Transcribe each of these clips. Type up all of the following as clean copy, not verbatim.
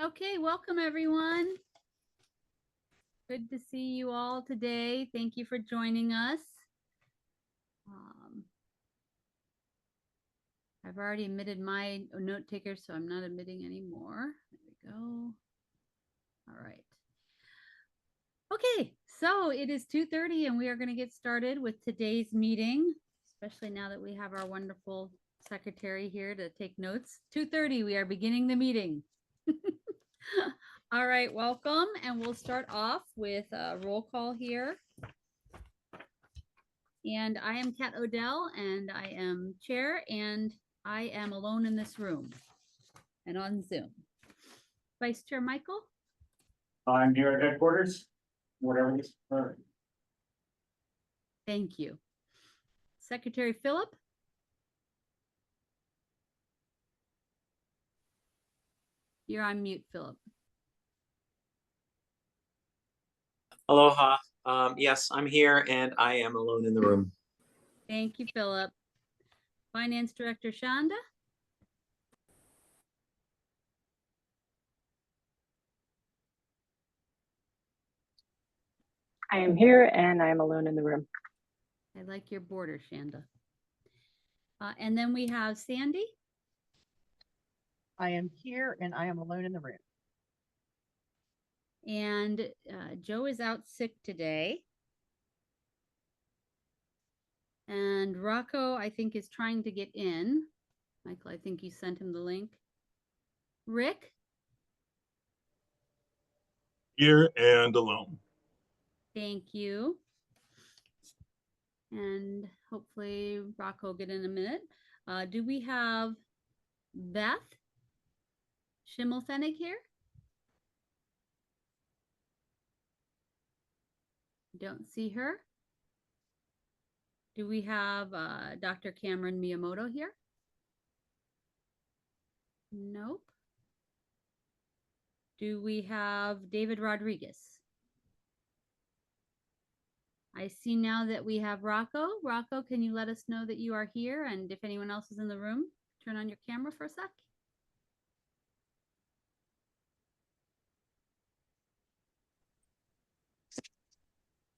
Okay, welcome everyone. Good to see you all today. Thank you for joining us. I've already admitted my note taker, so I'm not admitting anymore. There we go. All right. Okay, so it is 2:30 and we are going to get started with today's meeting, especially now that we have our wonderful secretary here to take notes. 2:30, we are beginning the meeting. All right, welcome. And we'll start off with a roll call here. And I am Kat Odell and I am chair and I am alone in this room and on Zoom. Vice Chair Michael? I'm here at headquarters, whatever this. Thank you. Secretary Philip? You're on mute, Philip. Aloha. Yes, I'm here and I am alone in the room. Thank you, Philip. Finance Director Shanda? I am here and I am alone in the room. I like your border, Shanda. And then we have Sandy. I am here and I am alone in the room. And Joe is out sick today. And Rocco, I think, is trying to get in. Michael, I think you sent him the link. Rick? Here and alone. Thank you. And hopefully Rocco will get in a minute. Do we have Beth Schimmelfennig here? Don't see her. Do we have Dr. Camaron Miyamoto here? Nope. Do we have David Rodriguez? I see now that we have Rocco. Rocco, can you let us know that you are here? And if anyone else is in the room, turn on your camera for a sec.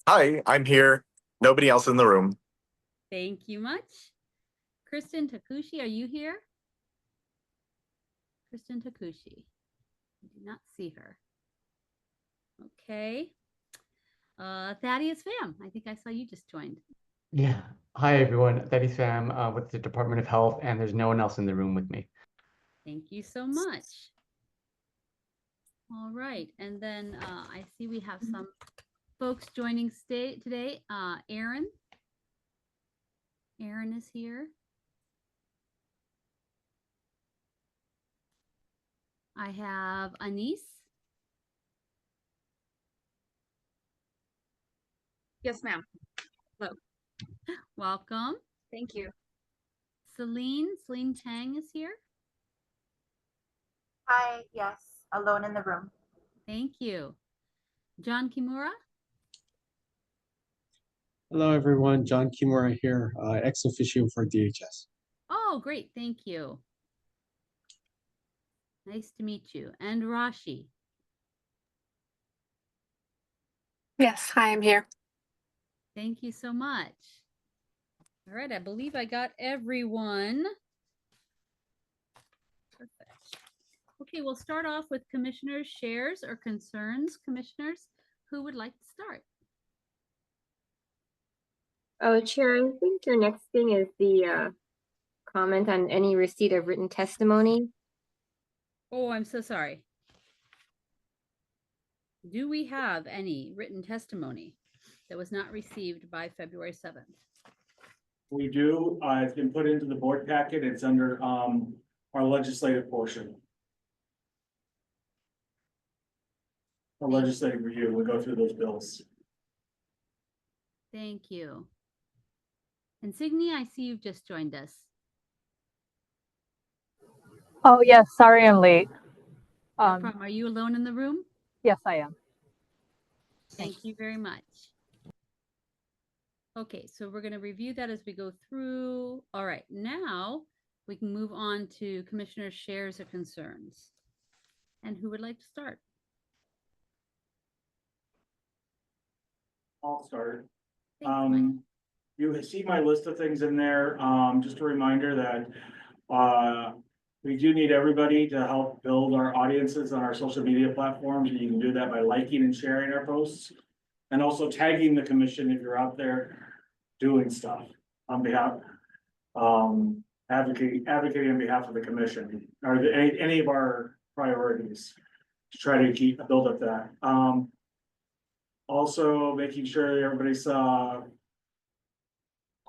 Hi, I'm here. Nobody else in the room. Thank you much. Kristen Takushi, are you here? Kristen Takushi. I do not see her. Okay. Thaddeus Pham, I think I saw you just joined. Yeah. Hi, everyone. Thaddeus Pham with the Department of Health, and there's no one else in the room with me. Thank you so much. All right. And then I see we have some folks joining today. Aaron. Aaron is here. I have Anise. Yes, ma'am. Hello. Welcome. Thank you. Celine Tang is here. Hi, yes, alone in the room. Thank you. John Kimura. Hello, everyone. John Kimura here, ex-officio for DHS. Oh, great. Thank you. Nice to meet you. And Rashi. Yes, hi, I'm here. Thank you so much. All right, I believe I got everyone. Perfect. Okay, we'll start off with commissioners' shares or concerns. Commissioners, who would like to start? Oh, Chair, I think your next thing is the comment on any receipt of written testimony. Oh, I'm so sorry. Do we have any written testimony that was not received by February 7th? We do. It's been put into the board packet. It's under our legislative portion. A legislative review. We'll go through those bills. Thank you. Insignia, I see you've just joined us. Oh, yes. Sorry I'm late. No problem. Are you alone in the room? Yes, I am. Thank you very much. Okay, so we're going to review that as we go through. All right, now we can move on to commissioners' shares or concerns. And who would like to start? I'll start. Thanks, Mike. You see my list of things in there. Just a reminder that we do need everybody to help build our audiences on our social media platforms. And you can do that by liking and sharing our posts. And also tagging the commission if you're out there doing stuff on behalf, advocating on behalf of the commission or any of our priorities to try to build up that. Also making sure everybody saw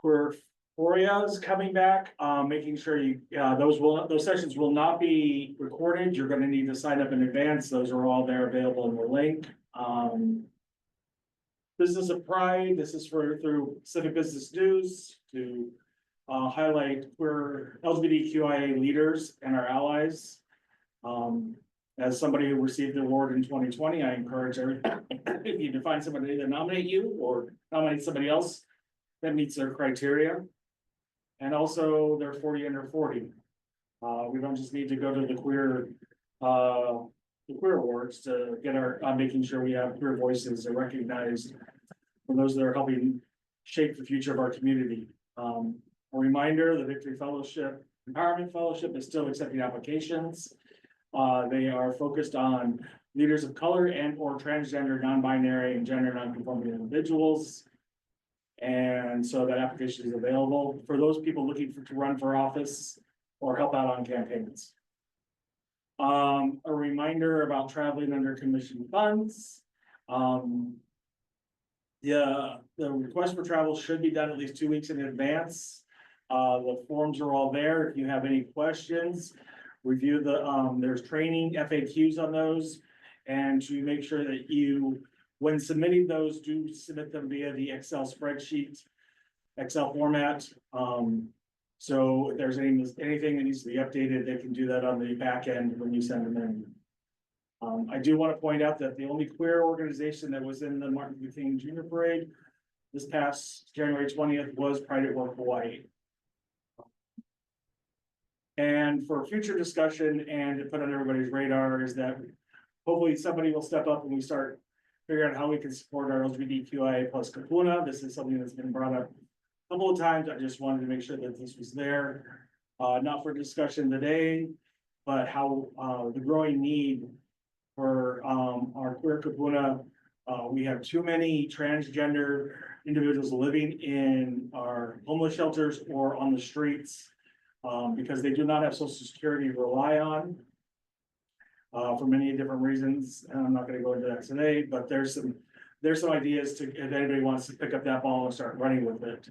Queerphoria's coming back, making sure those sessions will not be recorded. You're gonna need to sign up in advance. Those are all there available in the link. Business of Pride, this is through Civic Business News to highlight queer LGBTQIA leaders and our allies. As somebody who received the award in 2020, I encourage if you to find somebody to nominate you or nominate somebody else that meets their criteria. And also they're 40 under 40. We don't just need to go to the queer awards to get making sure we have queer voices are recognized for those that are helping shape the future of our community. A reminder, the Victory Fellowship, Empowerment Fellowship is still accepting applications. They are focused on leaders of color and or transgender, non-binary and gender non-conforming individuals. And so that application is available for those people looking to run for office or help out on campaigns. A reminder about traveling under commission funds. The request for travel should be done at least 2 weeks in advance. The forms are all there. If you have any questions, review there's training FAQs on those. And to make sure that you, when submitting those, do submit them via the Excel spreadsheet, Excel format. So if there's anything that needs to be updated, they can do that on the back end when you send them in. I do want to point out that the only queer organization that was in the Martin Luther King Jr. Parade this past January 20th was Pride at Work Hawaii. And for future discussion and to put on everybody's radar is that hopefully somebody will step up and we start figuring out how we can support our LGBTQIA plus kapuna. This is something that's been brought up a couple of times. I just wanted to make sure that this was there, not for discussion today, but how the growing need for our queer kapuna. We have too many transgender individuals living in our homeless shelters or on the streets because they do not have Social Security to rely on for many different reasons. And I'm not going to go into that today, but there's some ideas to if anybody wants to pick up that ball and start running with it,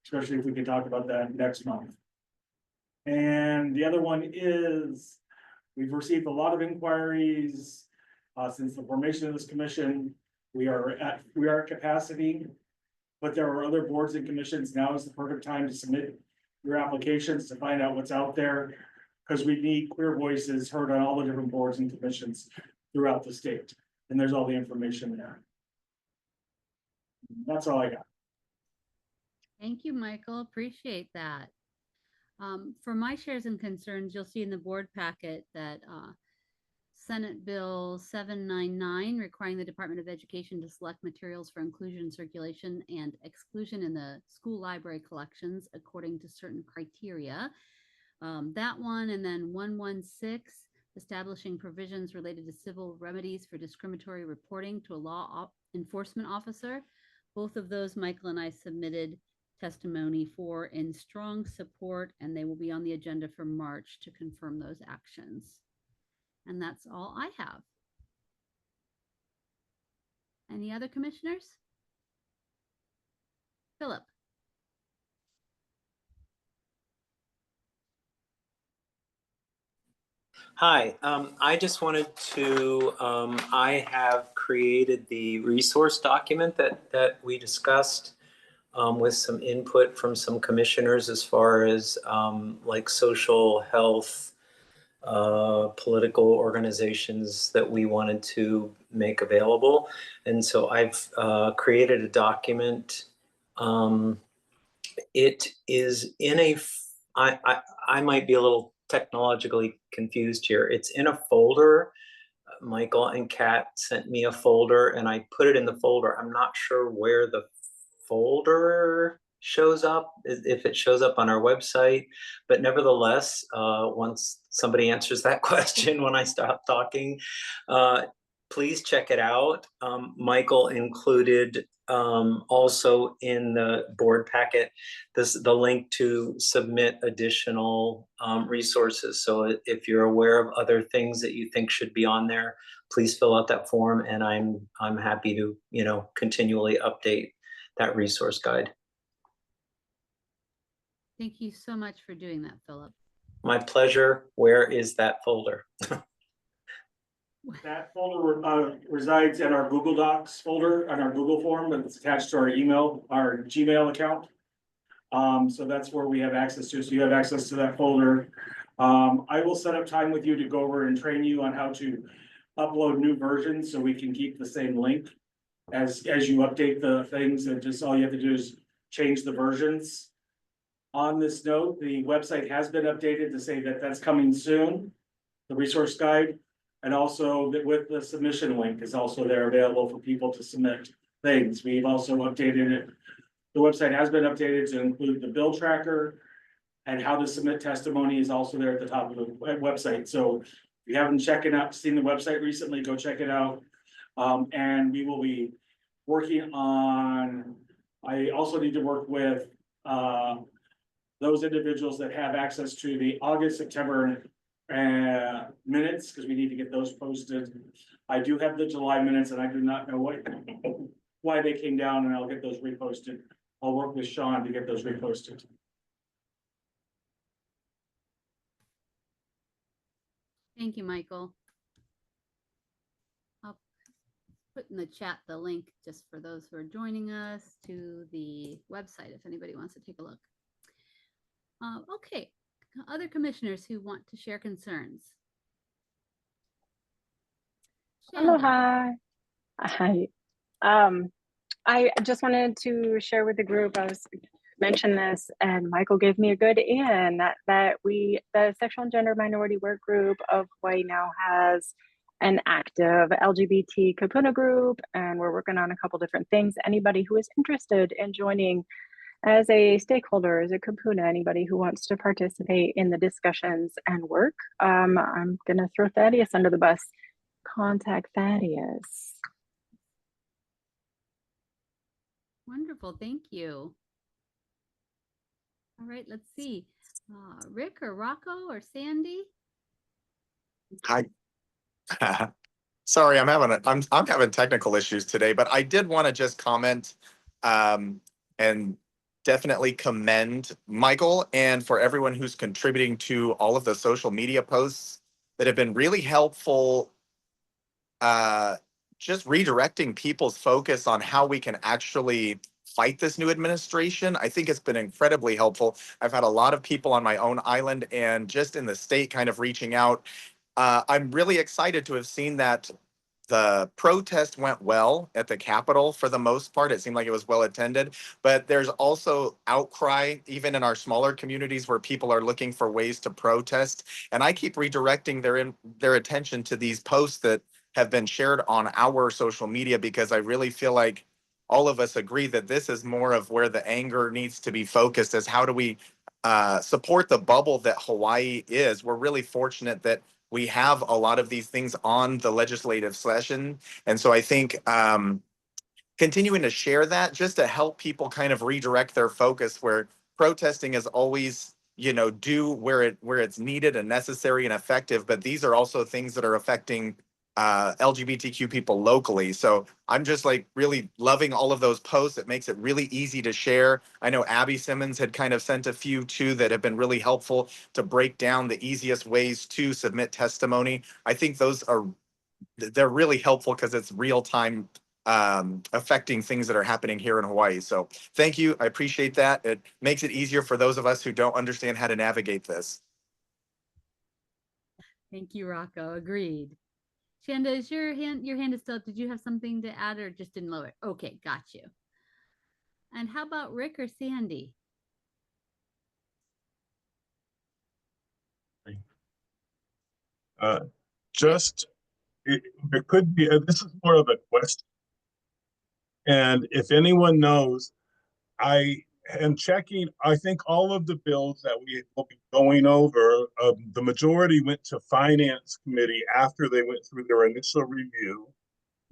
especially if we can talk about that next month. And the other one is we've received a lot of inquiries since the formation of this commission. We are at capacity, but there are other boards and commissions. Now is the perfect time to submit your applications to find out what's out there, because we need queer voices heard on all the different boards and commissions throughout the state. And there's all the information there. That's all I got. Thank you, Michael. Appreciate that. For my shares and concerns, you'll see in the board packet that Senate Bill 799 requiring the Department of Education to select materials for inclusion, circulation, and exclusion in the school library collections according to certain criteria. That one, and then 116 establishing provisions related to civil remedies for discriminatory reporting to a law enforcement officer. Both of those Michael and I submitted testimony for in strong support, and they will be on the agenda for March to confirm those actions. And that's all I have. Any other commissioners? Philip. Hi, I just wanted to, I have created the resource document that we discussed with some input from some commissioners as far as like social health, political organizations that we wanted to make available. And so I've created a document. It is in a, I might be a little technologically confused here. It's in a folder Michael and Kat sent me a folder and I put it in the folder. I'm not sure where the folder shows up, if it shows up on our website, but nevertheless, once somebody answers that question when I stop talking, please check it out. Michael included also in the board packet the link to submit additional resources. So if you're aware of other things that you think should be on there, please fill out that form, and I'm happy to, you know, continually update that resource guide. Thank you so much for doing that, Philip. My pleasure. Where is that folder? That folder resides in our Google Docs folder on our Google form, and it's attached to our email, our Gmail account. So that's where we have access to. So you have access to that folder. I will set up time with you to go over and train you on how to upload new versions so we can keep the same link as you update the things, and just all you have to do is change the versions. On this note, the website has been updated to say that that's coming soon, the resource guide. And also that with the submission link is also there available for people to submit things. We've also updated it. The website has been updated to include the bill tracker, and how to submit testimony is also there at the top of the website. So if you haven't seen the website recently, go check it out. And we will be working on, I also need to work with those individuals that have access to the August, September minutes, because we need to get those posted. I do have the July minutes, and I do not know why they came down, and I'll get those reposted. I'll work with Sean to get those reposted. Thank you, Michael. I'll put in the chat the link just for those who are joining us to the website if anybody wants to take a look. Okay, other commissioners who want to share concerns. Shanda. Aloha. Hi. I just wanted to share with the group, I was mentioned this, and Michael gave me a good in that the Sexual and Gender Minority Work Group of Hawaii now has an active LGBT kapuna group, and we're working on a couple different things. Anybody who is interested in joining as a stakeholder, as a kapuna, anybody who wants to participate in the discussions and work, I'm gonna throw Thaddeus under the bus. Contact Thaddeus. Wonderful, thank you. All right, let's see. Rick or Rocco or Sandy? Hi. Sorry, I'm having technical issues today, but I did want to just comment and definitely commend Michael and for everyone who's contributing to all of the social media posts that have been really helpful, just redirecting people's focus on how we can actually fight this new administration. I think it's been incredibly helpful. I've had a lot of people on my own island and just in the state kind of reaching out. I'm really excited to have seen that the protest went well at the Capitol for the most part. It seemed like it was well attended, but there's also outcry even in our smaller communities where people are looking for ways to protest. And I keep redirecting their attention to these posts that have been shared on our social media, because I really feel like all of us agree that this is more of where the anger needs to be focused, as how do we support the bubble that Hawaii is. We're really fortunate that we have a lot of these things on the legislative session. And so I think continuing to share that just to help people kind of redirect their focus, where protesting is always, you know, do where it's needed and necessary and effective. But these are also things that are affecting LGBTQ people locally. So I'm just like really loving all of those posts. It makes it really easy to share. I know Abby Simmons had kind of sent a few too that have been really helpful to break down the easiest ways to submit testimony. I think they're really helpful because it's real time affecting things that are happening here in Hawaii. So thank you. I appreciate that. It makes it easier for those of us who don't understand how to navigate this. Thank you, Rocco. Agreed. Shanda, is your hand is still up? Did you have something to add or just didn't lower? Okay, got you. And how about Rick or Sandy? Just there could be, this is more of a question. And if anyone knows, I am checking, I think all of the bills that we will be going over, the majority went to Finance Committee after they went through their initial review.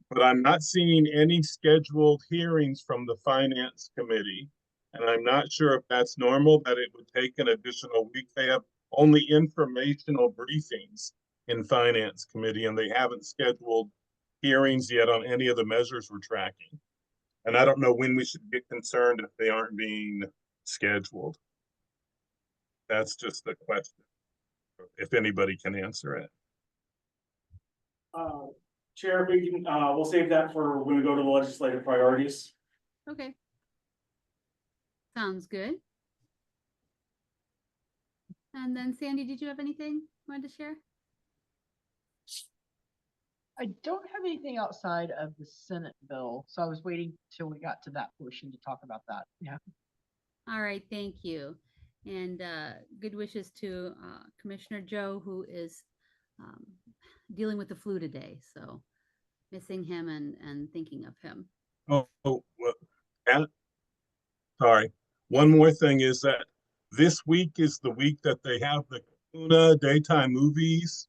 But I'm not seeing any scheduled hearings from the Finance Committee. And I'm not sure if that's normal, that it would take an additional week. They have only informational briefings in Finance Committee, and they haven't scheduled hearings yet on any of the measures we're tracking. And I don't know when we should get concerned if they aren't being scheduled. That's just the question, if anybody can answer it. Chair, we can, we'll save that for when we go to the legislative priorities. Okay. Sounds good. And then Sandy, did you have anything you wanted to share? I don't have anything outside of the Senate bill, so I was waiting till we got to that portion to talk about that. Yeah. All right, thank you. And good wishes to Commissioner Joe, who is dealing with the flu today. So missing him and thinking of him. Well, sorry. One more thing is that this week is the week that they have the Kapuna daytime movies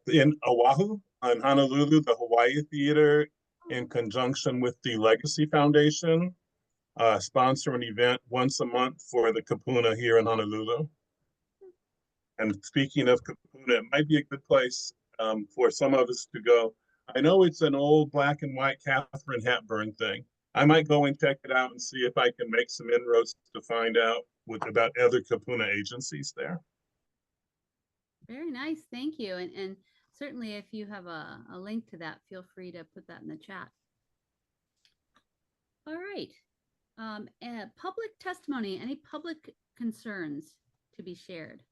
in Oahu, on Honolulu, the Hawaii Theater, in conjunction with the Legacy Foundation, sponsor an event once a month for the Kapuna here in Honolulu. And speaking of Kapuna, it might be a good place for some of us to go. I know it's an old black and white Katharine Hepburn thing. I might go and check it out and see if I can make some inroads to find out about other Kapuna agencies there. Very nice, thank you. And certainly if you have a link to that, feel free to put that in the chat. All right. Public testimony, any public concerns to be shared?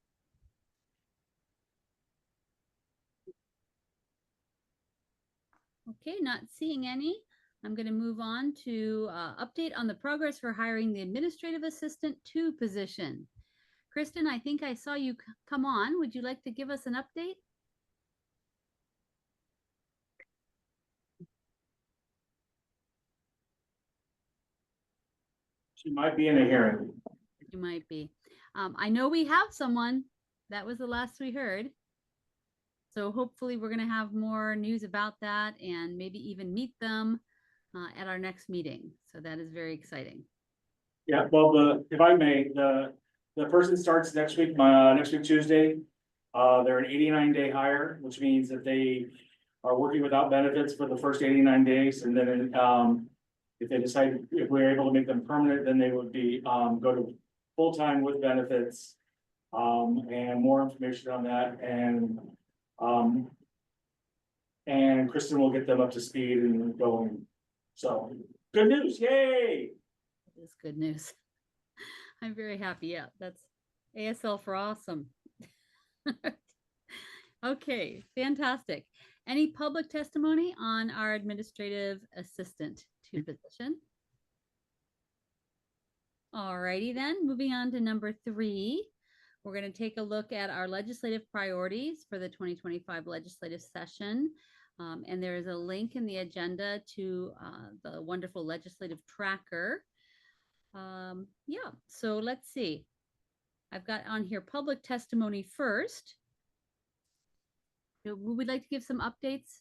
Okay, not seeing any. I'm going to move on to update on the progress for hiring the Administrative Assistant 2 position. Kristen, I think I saw you come on. Would you like to give us an update? She might be in a hearing. You might be. I know we have someone. That was the last we heard. So hopefully we're going to have more news about that and maybe even meet them at our next meeting. So that is very exciting. Yeah, well, if I may, the person starts next week Tuesday. They're an 89-day hire, which means that they are working without benefits for the first 89 days. And then if they decide, if we're able to make them permanent, then they would be go to full-time with benefits. And more information on that. And Kristen will get them up to speed and going. So good news, yay! It is good news. I'm very happy. Yeah, that's ASL for awesome. Okay, fantastic. Any public testimony on our Administrative Assistant 2 position? All righty then, moving on to number 3. We're going to take a look at our legislative priorities for the 2025 legislative session. And there is a link in the agenda to the wonderful legislative tracker. Yeah, so let's see. I've got on here public testimony first. Would we like to give some updates?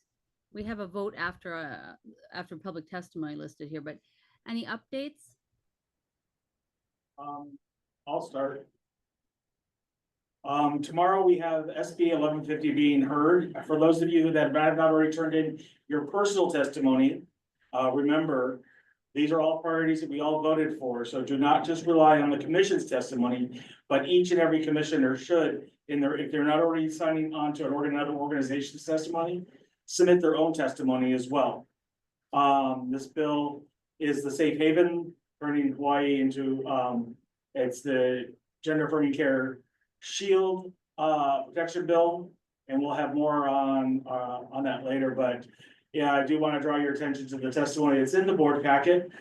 We have a vote after public testimony listed here, but any updates? I'll start. Tomorrow we have SB 1150 being heard. For those of you that have not already turned in your personal testimony, remember, these are all priorities that we all voted for. So do not just rely on the commission's testimony, but each and every commissioner should, if they're not already signing on to another organization's testimony, submit their own testimony as well. This bill is the safe haven, turning Hawaii into, it's the gender affirming care shield protection bill, and we'll have more on that later. But yeah, I do want to draw your attention to the testimony that's in the board packet.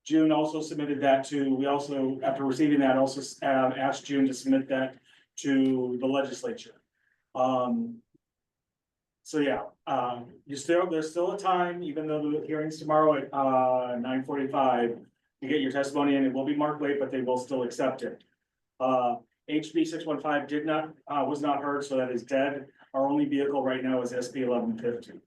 June also submitted that to, we also, after receiving that, also asked June to submit that to the legislature. So yeah, there's still a time, even though the hearing's tomorrow at 9:45. To get your testimony in, it will be marked late, but they will still accept it. HB 615 was not heard, so that is dead. Our only vehicle right now is SB 1150.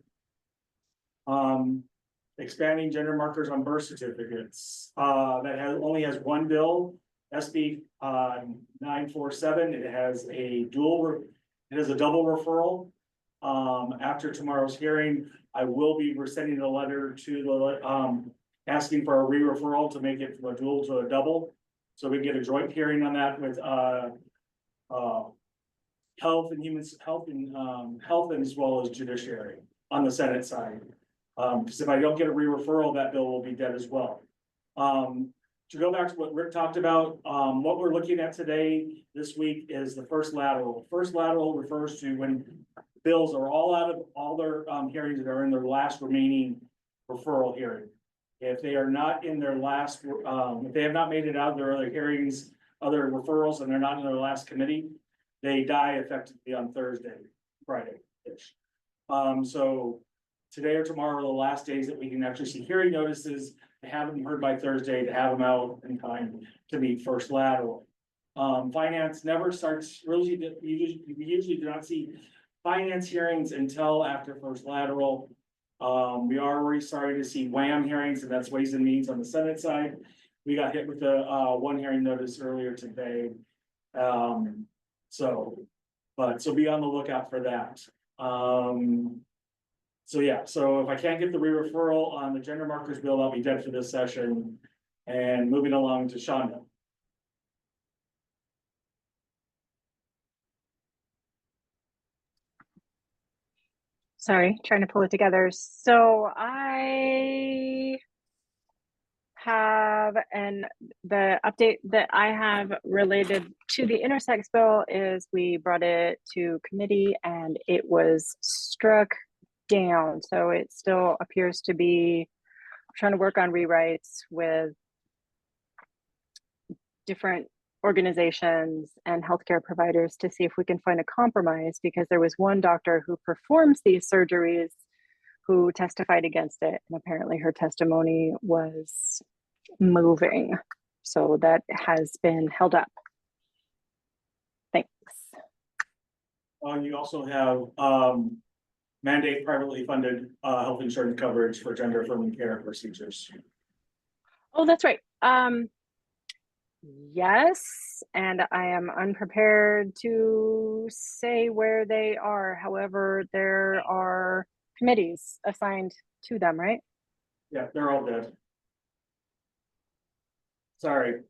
Expanding gender markers on birth certificates, that only has one bill, SB 947. It has a double referral. After tomorrow's hearing, I will be sending a letter to the asking for a re-referral to make it from a dual to a double. So we get a joint hearing on that with health and as well as judiciary on the Senate side. Because if I don't get a re-referral, that bill will be dead as well. To go back to what Rick talked about, what we're looking at today, this week, is the first lateral. First lateral refers to when bills are all out of all their hearings that are in their last remaining referral hearing. If they are not in their last, if they have not made it out of their other hearings, other referrals, and they're not in their last committee, they die effectively on Friday-ish. So today or tomorrow are the last days that we can actually see hearing notices, to have them heard by Thursday, to have them out in time to meet first lateral. Finance never starts, really, we usually do not see finance hearings until after first lateral. We are already starting to see WHAM hearings, and that's Ways and Means on the Senate side. We got hit with the one hearing notice earlier today. So be on the lookout for that. So yeah, so if I can't get the re-referral on the gender markers bill, I'll be dead for this session. And moving along to Shanda. Sorry, trying to pull it together. So I have, and the update that I have related to the intersex bill is we brought it to committee and it was struck down. So it still appears to be trying to work on rewrites with different organizations and healthcare providers to see if we can find a compromise, because there was one doctor who performs these surgeries who testified against it, and apparently her testimony was moving. So that has been held up. Thanks. You also have mandate privately funded health insurance coverage for gender affirming care procedures. Oh, that's right. Yes, and I am unprepared to say where they are. However, there are committees assigned to them, right? Yeah, they're all dead. Sorry.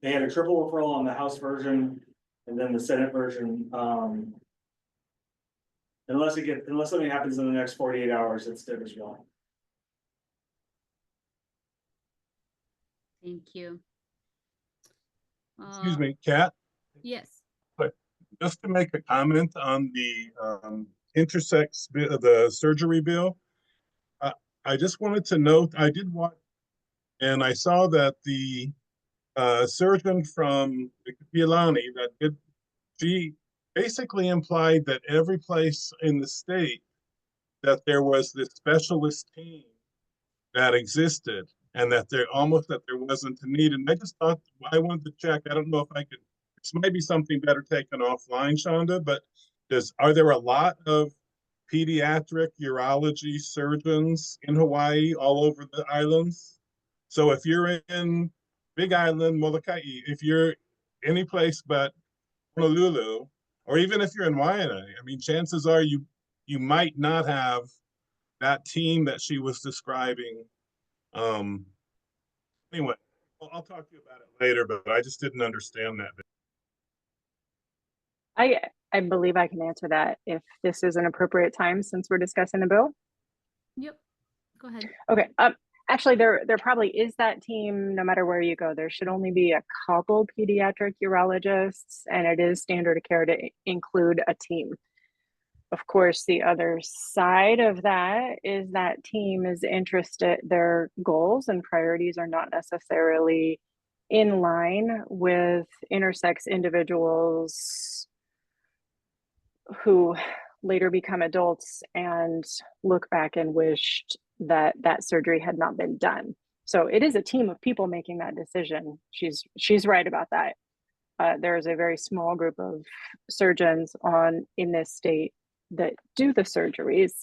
They had a triple referral on the House version and then the Senate version. Unless something happens in the next 48 hours, it's dead as well. Thank you. Excuse me, Kat, Yes. but just to make a comment on the the surgery bill, I just wanted to note, I did watch, and I saw that the surgeon from Pilani she basically implied that every place in the state that there was this specialist team that existed, and that there wasn't a need. And I just thought, I wanted to check. I don't know if I could, this might be something better taken offline, Shanda, but are there a lot of pediatric urology surgeons in Hawaii, all over the islands? So if you're in Big Island, Molokai, if you're any place but Honolulu, or even if you're in Waianae, I mean, chances are you might not have that team that she was describing. Anyway, I'll talk to you about it later, but I just didn't understand that. I believe I can answer that if this is an appropriate time, since we're discussing the bill. Yep. Go ahead. Okay. Actually, there probably is that team no matter where you go. There should only be a couple pediatric urologists, and it is standard of care to include a team. Of course, the other side of that is that team is interested, their goals and priorities are not necessarily in line with intersex individuals who later become adults and look back and wished that that surgery had not been done. So it is a team of people making that decision. She's right about that. There is a very small group of surgeons in this state that do the surgeries.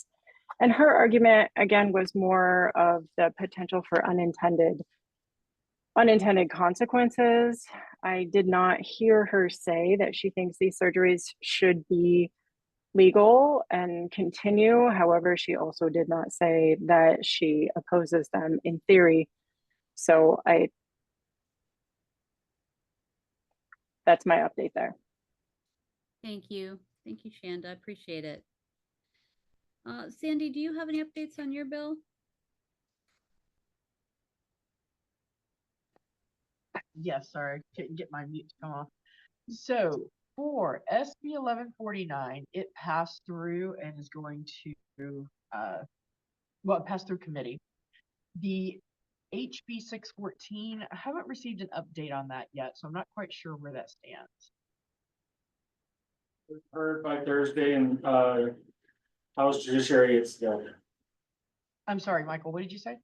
And her argument, again, was more of the potential for unintended consequences. I did not hear her say that she thinks these surgeries should be legal and continue. However, she also did not say that she opposes them in theory. So that's my update there. Thank you. Thank you, Shanda. I appreciate it. Sandy, do you have any updates on your bill? Yes, sorry, couldn't get my mute to come off. So for SB 1149, it passed through and is going to, well, it passed through committee. The HB 614, I haven't received an update on that yet, so I'm not quite sure where that stands. Heard by Thursday and House Judiciary, it's dead. I'm sorry, Michael, what did you say?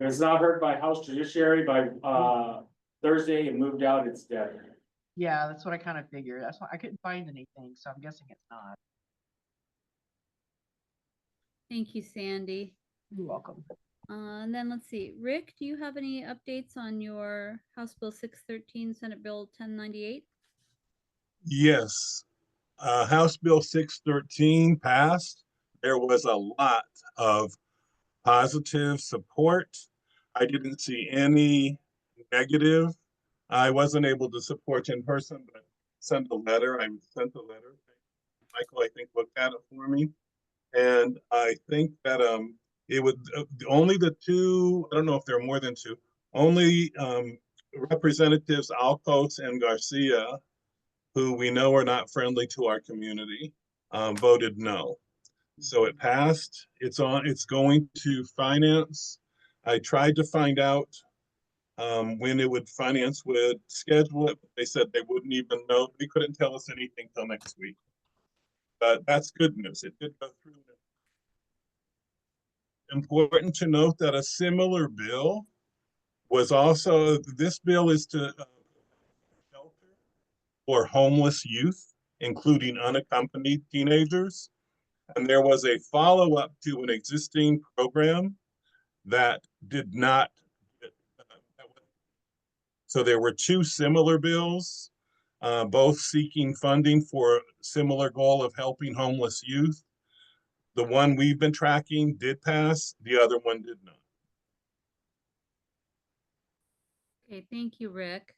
It's not heard by House Judiciary by Thursday and moved out, it's dead. Yeah, that's what I kind of figured. That's why I couldn't find anything, so I'm guessing it's not. Thank you, Sandy. You're welcome. And then let's see, Rick, do you have any updates on your House Bill 613, Senate Bill 1098? Yes, House Bill 613 passed. There was a lot of positive support. I didn't see any negative. I wasn't able to support in person, but sent a letter. I sent a letter. Michael, I think, looked at it for me. And I think that it would only the two, I don't know if there are more than two, only Representatives Alcos and Garcia, who we know are not friendly to our community, voted no. So it passed. It's going to finance. I tried to find out when finance would schedule it. They said they wouldn't even know. They couldn't tell us anything till next week. But that's good news. It did go through. Important to note that a similar bill was also, this bill is to shelter for homeless youth, including unaccompanied teenagers. And there was a follow-up to an existing program that did not. So there were two similar bills, both seeking funding for a similar goal of helping homeless youth. The one we've been tracking did pass, the other one did not. Okay, thank you, Rick.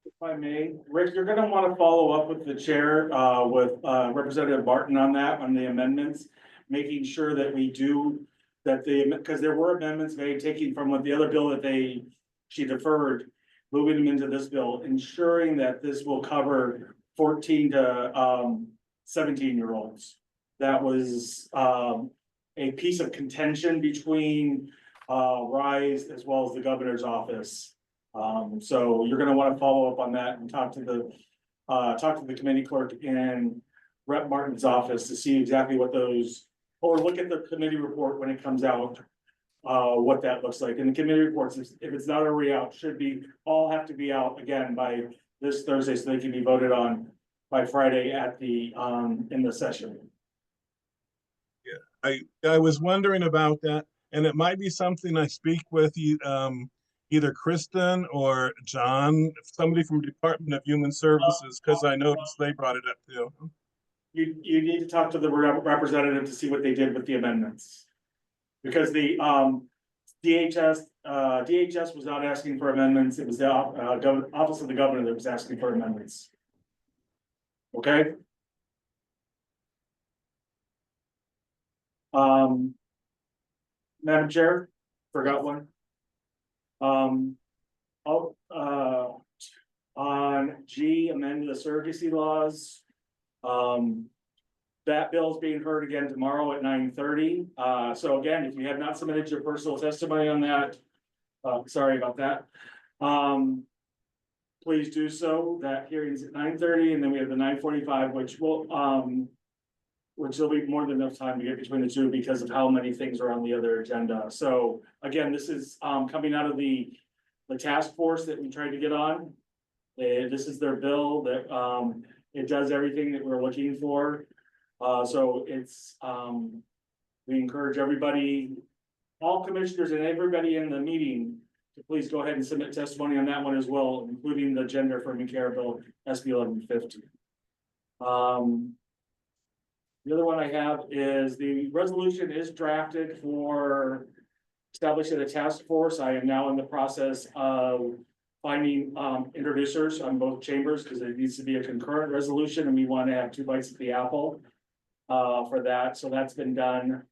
If I may, Rick, you're gonna want to follow up with the chair, with Representative Martin on that, on the amendments, making sure that we do that because there were amendments made taking from what the other bill that she deferred, moving them into this bill, ensuring that this will cover 14 to 17-year-olds. That was a piece of contention between RISE as well as the governor's office. So you're going to want to follow up on that and talk to the committee clerk in Rep Martin's office to see exactly what those, or look at the committee report when it comes out, what that looks like. And the committee reports, if it's not already out, all have to be out again by this Thursday, so they can be voted on by Friday at the in the session. Yeah, I was wondering about that, and it might be something I speak with you. Either Kristen or John, somebody from Department of Human Services, because I noticed they brought it up too. You need to talk to the representative to see what they did with the amendments. Because the DHS was not asking for amendments, it was the Office of the Governor that was asking for amendments. Okay? Madam Chair, forgot one. On G, amend the surrogacy laws. That bill is being heard again tomorrow at 9:30. So again, if you have not submitted your personal testimony on that, sorry about that. Please do so. That hearing is at 9:30, and then we have the 9:45, which will which will be more than enough time to get between the two because of how many things are on the other agenda. So again, this is coming out of the task force that we tried to get on. This is their bill that it does everything that we're looking for. So it's we encourage everybody, all commissioners and everybody in the meeting to please go ahead and submit testimony on that one as well, including the gender affirming care bill, SB 1150. The other one I have is the resolution is drafted for establishing a task force. I am now in the process of finding introducers on both chambers because it needs to be a concurrent resolution and we want to have 2 bites at the apple for that. So that's been done.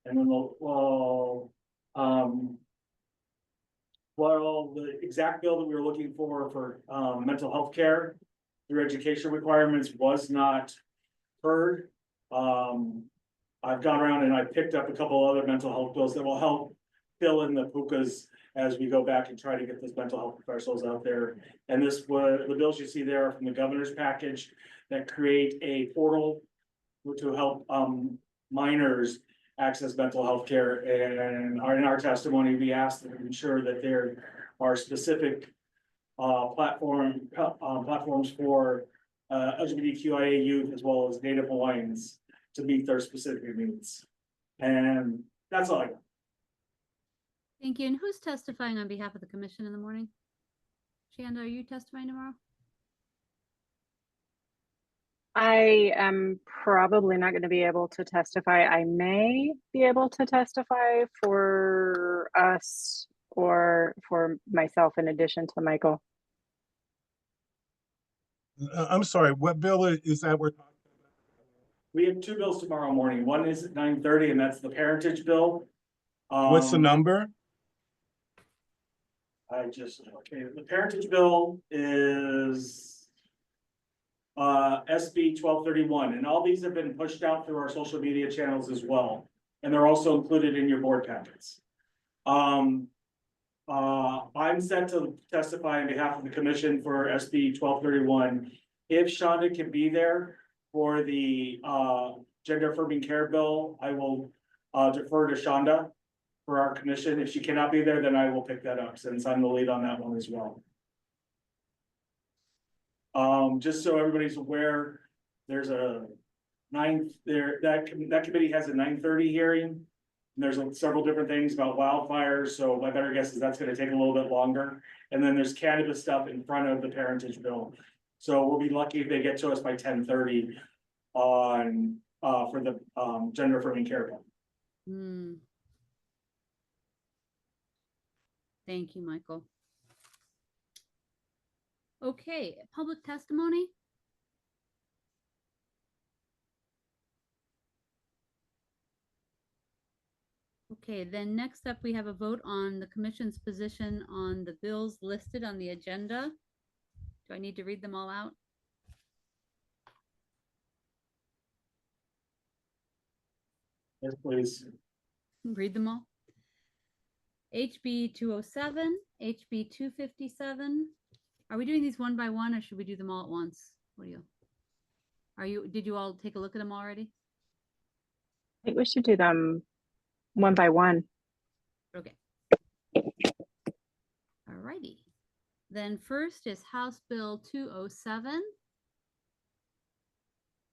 And then the exact bill that we were looking for mental health care through education requirements was not heard. I've gone around and I picked up a couple other mental health bills that will help fill in the pukas as we go back and try to get those mental health professionals out there. And this was the bills you see there are from the governor's package that create a portal to help minors access mental health care. And in our testimony, we asked them to ensure that there are specific platforms for LGBTQIA youth as well as Native Hawaiians to meet their specific needs. And that's all I got. Thank you. And who's testifying on behalf of the commission in the morning? Shanda, are you testifying tomorrow? I am probably not going to be able to testify. I may be able to testify for us or for myself in addition to Michael. I'm sorry, what bill is that we're talking about? We have 2 bills tomorrow morning. One is at 9:30 and that's the parentage bill. What's the number? Okay, the parentage bill is SB 1231, and all these have been pushed out through our social media channels as well. And they're also included in your board packets. I'm set to testify on behalf of the commission for SB 1231. If Shanda can be there for the gender affirming care bill, I will defer to Shanda for our commission. If she cannot be there, then I will pick that up since I'm the lead on that one as well. Just so everybody's aware, there's a that committee has a 9:30 hearing. And there's several different things about wildfires, so my better guess is that's going to take a little bit longer. And then there's cannabis stuff in front of the parentage bill. So we'll be lucky if they get to us by 10:30 on for the gender affirming care bill. Thank you, Michael. Okay, public testimony. Okay, then next up, we have a vote on the commission's position on the bills listed on the agenda. Do I need to read them all out? Yes, please. Read them all. HB 207, HB 257. Are we doing these one by one or should we do them all at once? What do you, did you all take a look at them already? I think we should do them one by one. Okay. All righty. Then first is House Bill 207.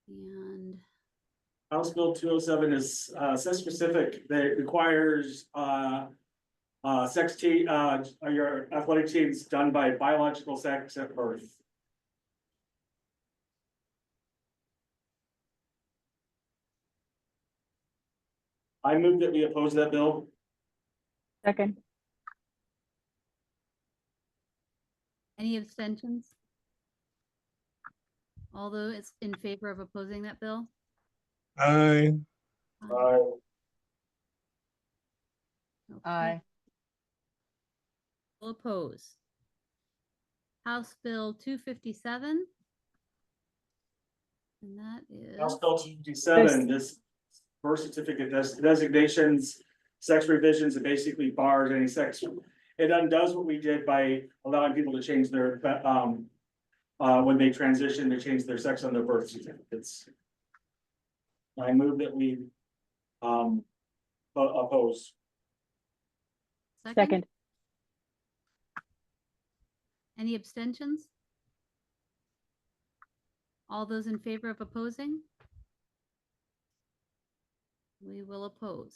And House Bill 207 is sex specific that requires your athletic teams done by biological sex at birth. I move that we oppose that bill. Second. any abstentions? All those in favor of opposing that bill? Aye. Aye. Okay. Aye. Will oppose. House Bill 257. And that is House Bill 257, this birth certificate designations, sex revisions, it basically bars any sex. It undoes what we did by allowing people to change their, when they transition, to change their sex on their birth certificates. I move that we oppose. Second. Any abstentions? All those in favor of opposing? We will oppose.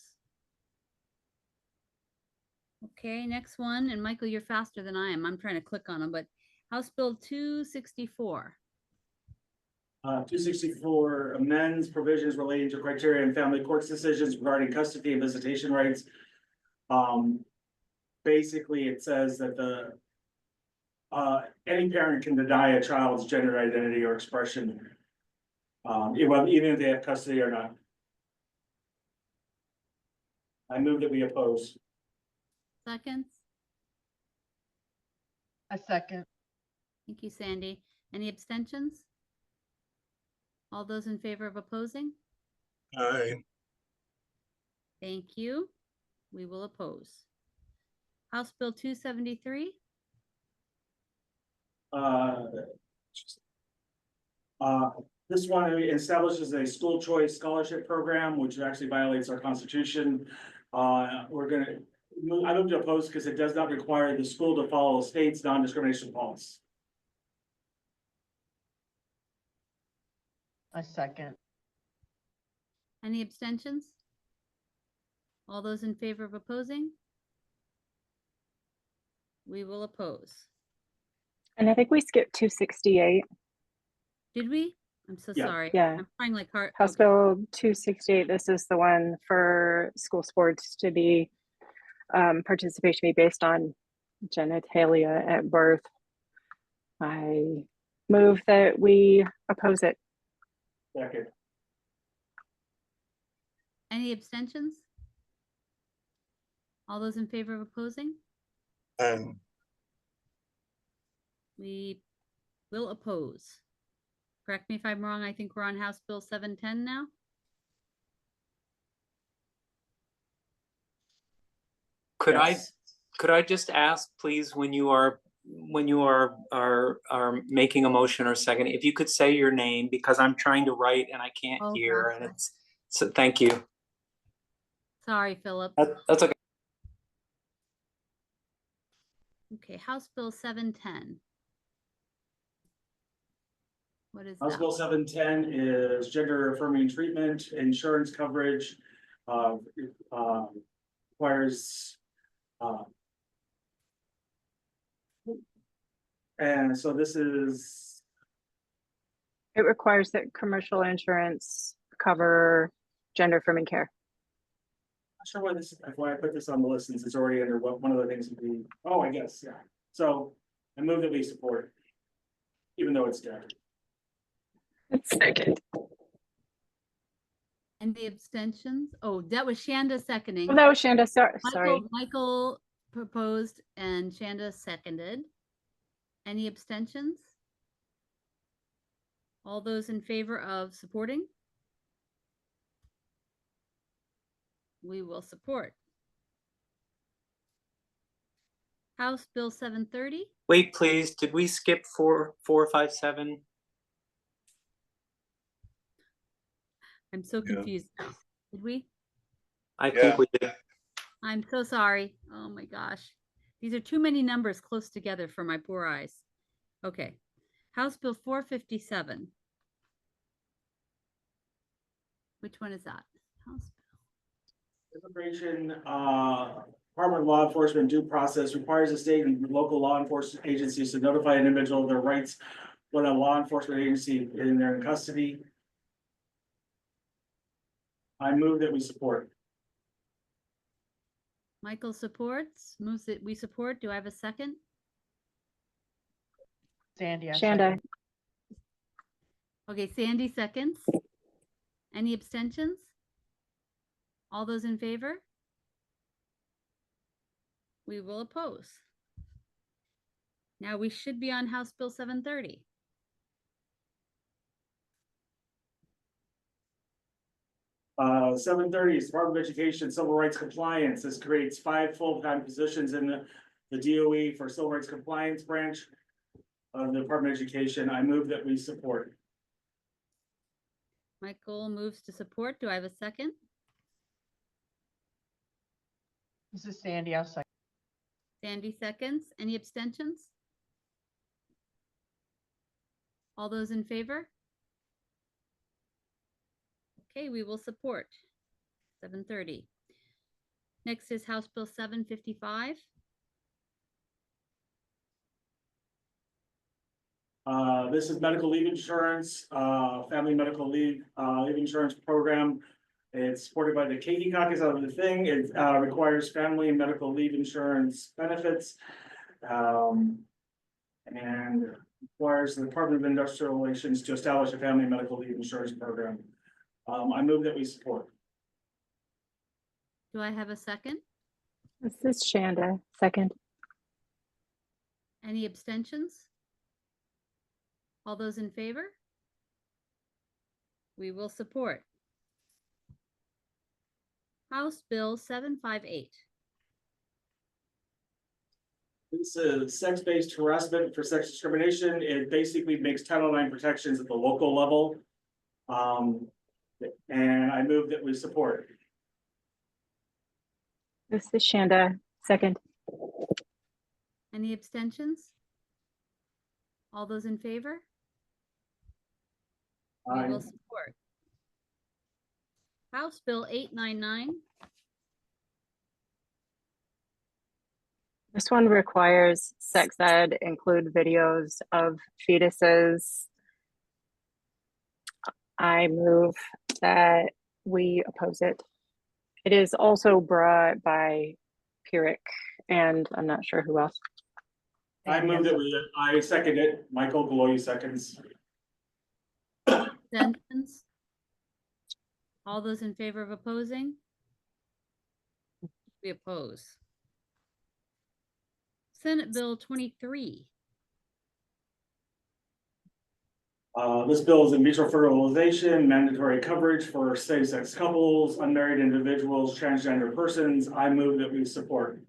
Okay, next one, and Michael, you're faster than I am. I'm trying to click on them, but House Bill 264. 264 amends provisions relating to criteria and family courts decisions regarding custody and visitation rights. Basically, it says that any parent can deny a child's gender identity or expression, even if they have custody or not. I move that we oppose. Seconds? A second. Thank you, Sandy. Any abstentions? All those in favor of opposing? Aye. Thank you. We will oppose. House Bill 273. This one establishes a school choice scholarship program, which actually violates our constitution. I move to oppose because it does not require the school to follow state's non-discrimination policy. A second. Any abstentions? All those in favor of opposing? We will oppose. And I think we skipped 268. Did we? I'm so Yeah. sorry. Yeah. I'm trying like hard. House okay. Bill 268, this is the one for school sports to be, participation be based on genitalia at birth. I move that we oppose it. Second. Any abstentions? All those in favor of opposing? We will oppose. Correct me if I'm wrong. I think we're on House Bill 710 now. Could Yes. I just ask, please, when you are making a motion or second, if you could say your name, because I'm trying to write and I can't Oh, hear, gosh. and so thank you. Sorry, Philip. That's okay. Okay, House Bill 710. What is House that? Bill 710 is gender affirming treatment, insurance coverage, requires, and so this is, It requires that commercial insurance cover gender affirming care. I'm not sure why this, why I put this on the list since it's already under one of the things that we, oh, I guess, yeah. So I move that we support, even though it's dead. Second. And the abstentions? Oh, that was Shanda seconding. Oh, that was Shanda, sorry. Michael proposed and Shanda seconded. Any abstentions? All those in favor of supporting? We will support. House Bill 730. Wait, please, did we skip 457? I'm so confused now. Did we? I think we did. I'm so sorry. Oh my gosh. These are too many numbers close together for my poor eyes. Okay. House Bill 457. Which one is that? House Bill. Immigration, Department of Law Enforcement due process requires the state and local law enforcement agencies to notify an individual of their rights when a law enforcement agency in their custody. I move that we support. Michael supports, moves that we support. Do I have a second? Sandy. I Shanda. second. Okay, Sandy seconds. Any abstentions? All those in favor? We will oppose. Now we should be on House Bill 730. Uh, 730 is Department of Education Civil Rights Compliance. This creates 5 full-time positions in the DOE for Civil Rights Compliance branch of the Department of Education. I move that we support. Michael moves to support. Do I have a second? This is Sandy. I'll second. Sandy seconds. Any abstentions? All those in favor? Okay, we will support. 7:30. Next is House Bill 755. This is medical leave insurance, family medical leave insurance program. It's supported by the Katie caucus of the thing. It requires family and medical leave insurance benefits. And requires the Department of Industrial Relations to establish a family medical leave insurance program. I move that we support. Do I have a second? This is Shanda, second. Any abstentions? All those in favor? We will support. House Bill 758. This is sex-based harassment for sex discrimination. It basically makes Title IX protections at the local level. And I move that we support. This is Shanda, second. Any abstentions? All those in favor? We will support. House Bill 899. This one requires sex ed include videos of fetuses. I move that we oppose it. It is also brought by Pyrrhic, and I'm not sure who else. I move that I second it. Michael Golojuch seconds. Abstentions? All those in favor of opposing? We oppose. Senate Bill 23. This bill is in vitro fertilization, mandatory coverage for same-sex couples, unmarried individuals, transgender persons. I move that we support.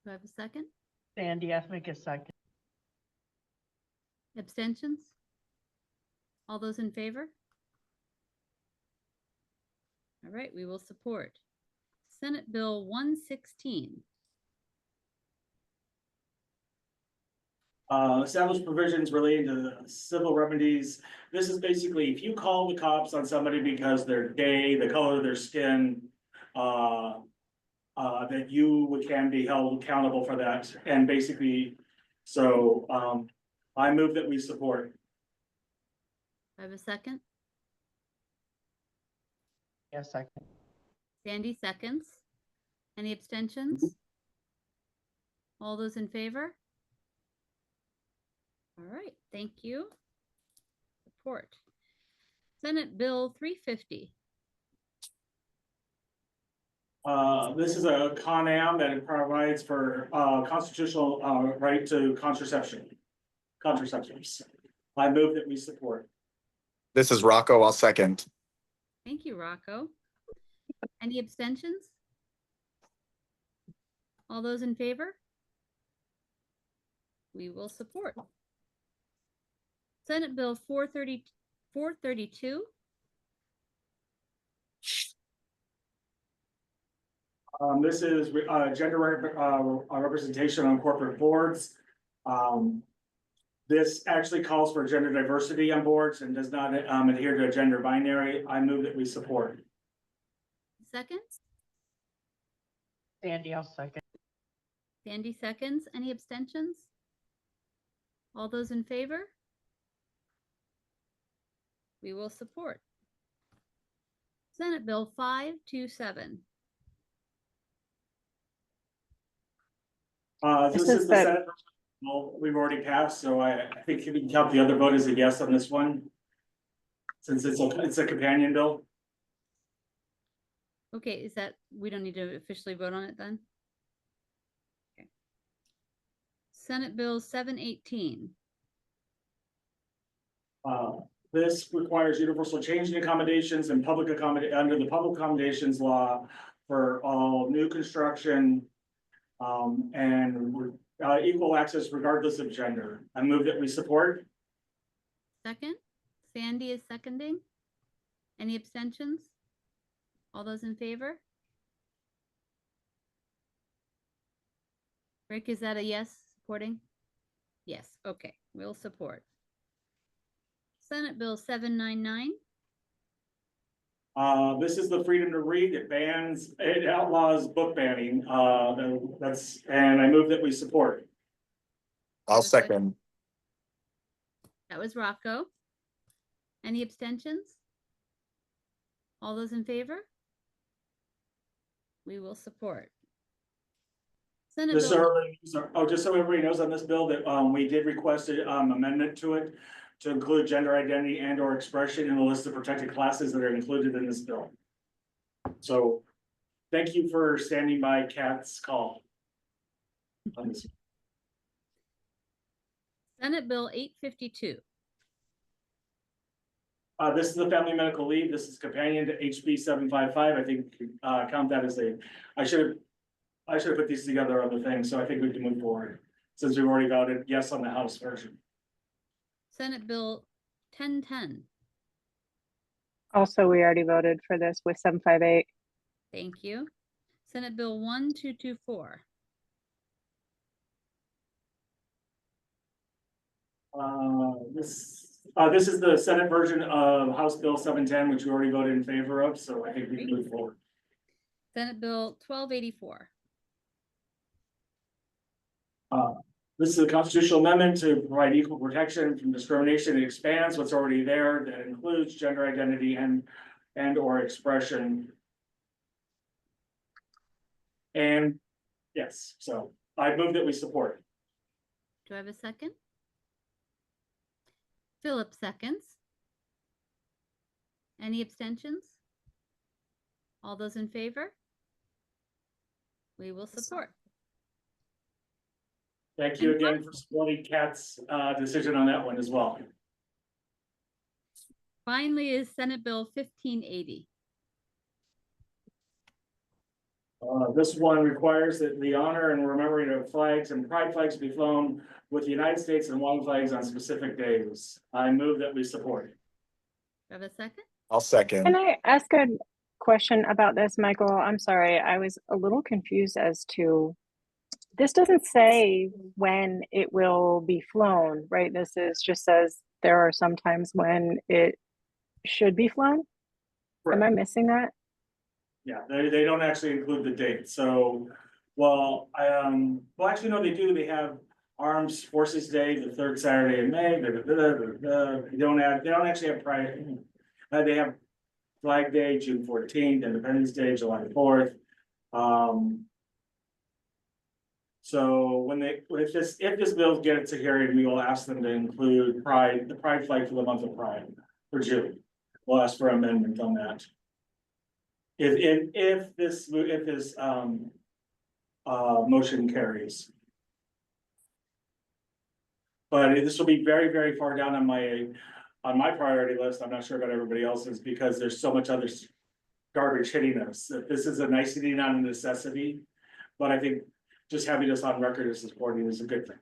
Do I have a second? Sandy, I think a second. Abstentions? All those in favor? All right, we will support. Senate Bill 116. Establish provisions relating to civil remedies. This is basically if you call the cops on somebody because they're gay, the color of their skin, that you can be held accountable for that. And basically, so I move that we support. Do I have a second? Yes, second. Sandy seconds. Any abstentions? All those in favor? All right, thank you. Support. Senate Bill 350. This is a Con-Am that it provides for constitutional right to contraceptions. I move that we support. This is Rocco. I'll second. Thank you, Rocco. Any abstentions? All those in favor? We will support. Senate Bill 432. This is gender representation on corporate boards. This actually calls for gender diversity on boards and does not adhere to a gender binary. I move that we support. Second? Sandy, I'll second. Sandy seconds. Any abstentions? All those in favor? We will support. Senate Bill 527. This is the Senate. Well, we've already passed, so I think you can count the other vote as a yes on this one. Since it's a companion bill. Okay, is that, we don't need to officially vote on it then? Okay. Senate Bill 718. This requires universal change in accommodations and under the public accommodations law for all new construction and equal access regardless of gender. I move that we support. Second? Sandy is seconding. Any abstentions? All those in favor? Rick, is that a yes, supporting? Yes, okay, we'll support. Senate Bill 799. This is the freedom to read. It outlaws book banning. And I move that we support. I'll second. That was Rocco. Any abstentions? All those in favor? We will support. Senate Just so Bill, everybody knows on this bill that we did request an amendment to it to include gender identity and or expression in the list of protected classes that are included in this bill. So thank you for standing by Kat's call on this. Senate Bill 852. This is the family medical leave. This is companion to HB 755. I think count that as I should have put these together on the thing, so I think we can move forward since we've already voted yes on the House version. Senate Bill 1010. Also, we already voted for this with 758. Thank you. Senate Bill 1224. This is the Senate version of House Bill 710, which we already voted in favor of, so I think we can move forward. Senate Bill 1284. This is a constitutional amendment to provide equal protection from discrimination. It expands what's already there. That includes gender identity and or expression. And yes, so I move that we support. Do I have a second? Philip seconds. Any abstentions? All those in favor? We will support. Thank you again for supporting Kat's decision on that one as well. Finally is Senate Bill 1580. This one requires that the honor and remembering of flags and pride flags be flown with the United States and Hawaiian flags on specific days. I move that we support. Do I have a second? I'll second. Can I ask a question about this, Michael? I'm sorry, I was a little confused as to, this doesn't say when it will be flown, right? This is just says there are some times when it should be flown. Am I missing that? Yeah, they don't actually include the date. So, well, actually, no, they do. They have Armed Forces Day, the third Saturday in May. They don't actually have Pride. They have Flag Day, June 14th, Independence Day, July 4th. So if this bill gets a hearing, we will ask them to include the Pride flag for the month of Pride for June. We'll ask for amendment on that. If this motion carries. But this will be very, very far down on my priority list. I'm not sure about everybody else's because there's so much other garbage hitting us. This is a nicety, not a necessity. But I think just having this on record as supporting is a good thing.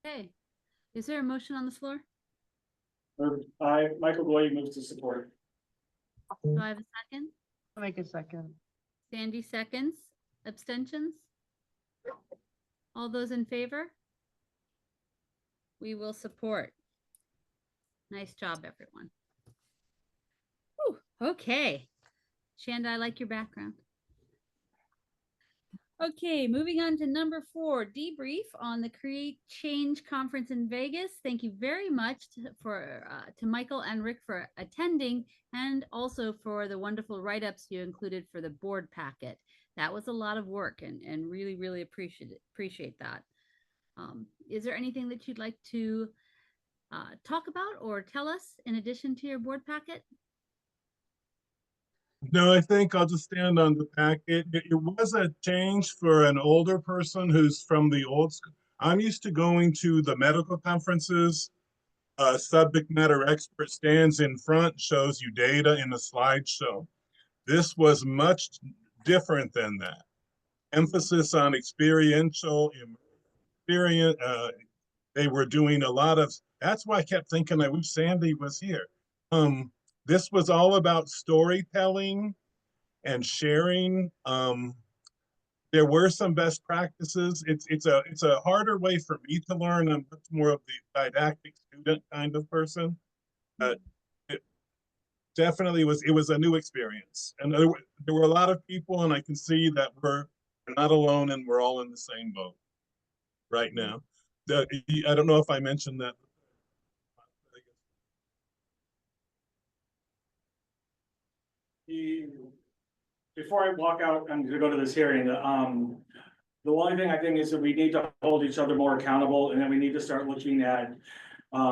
Okay. Is there a motion on the floor? Michael Goy moves to support. Do I have a second? I'll make a second. Sandy seconds. Abstentions? All those in favor? We will support. Nice job, everyone. Whew, okay. Shanda, I like your background. Okay, moving on to number 4, debrief on the Create Change conference in Vegas. Thank you very much to Michael and Rick for attending, and also for the wonderful write-ups you included for the board packet. That was a lot of work, and really, really appreciate that. Is there anything that you'd like to talk about or tell us in addition to your board packet? No, I think I'll just stand on the packet. It was a change for an older person who's from the old school. I'm used to going to the medical conferences. Subject matter expert stands in front, shows you data in a slideshow. This was much different than that. Emphasis on experiential experience, they were doing a lot of, that's why I kept thinking I wish Sandy was here. This was all about storytelling and sharing. There were some best practices. It's a harder way for me to learn. I'm much more of the didactic student kind of person. It definitely was, it was a new experience. And there were a lot of people, and I can see that we're not alone and we're all in the same boat right now. I don't know if I mentioned that. Before I walk out, I'm gonna go to this hearing, the only thing I think is that we need to hold each other more accountable, and then we need to start looking at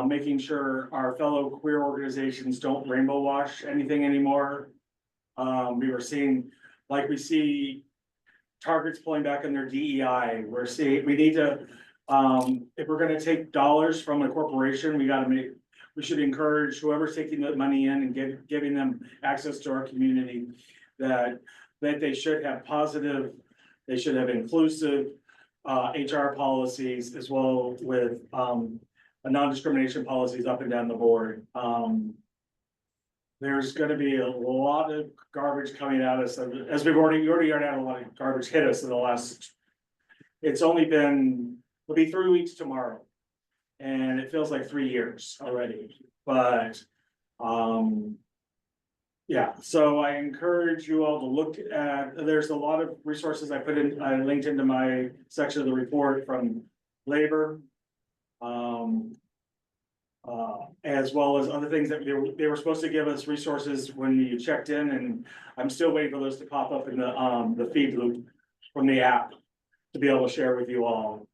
making sure our fellow queer organizations don't rainbow wash anything anymore. We were seeing, like we see targets pulling back on their DEI. We need to, if we're gonna take dollars from a corporation, we should encourage whoever's taking the money in and giving them access to our community, that they should have positive, they should have inclusive HR policies, as well with non-discrimination policies up and down the board. There's gonna be a lot of garbage coming at us, as we already had a lot of garbage hit us in the last, it'll be 3 weeks tomorrow. And it feels like 3 years already, but, yeah, so I encourage you all to look at, there's a lot of resources I linked into my section of the report from labor. As well as other things that they were supposed to give us resources when you checked in, and I'm still waiting for those to pop up in the feed loop from the app to be able to share with you all.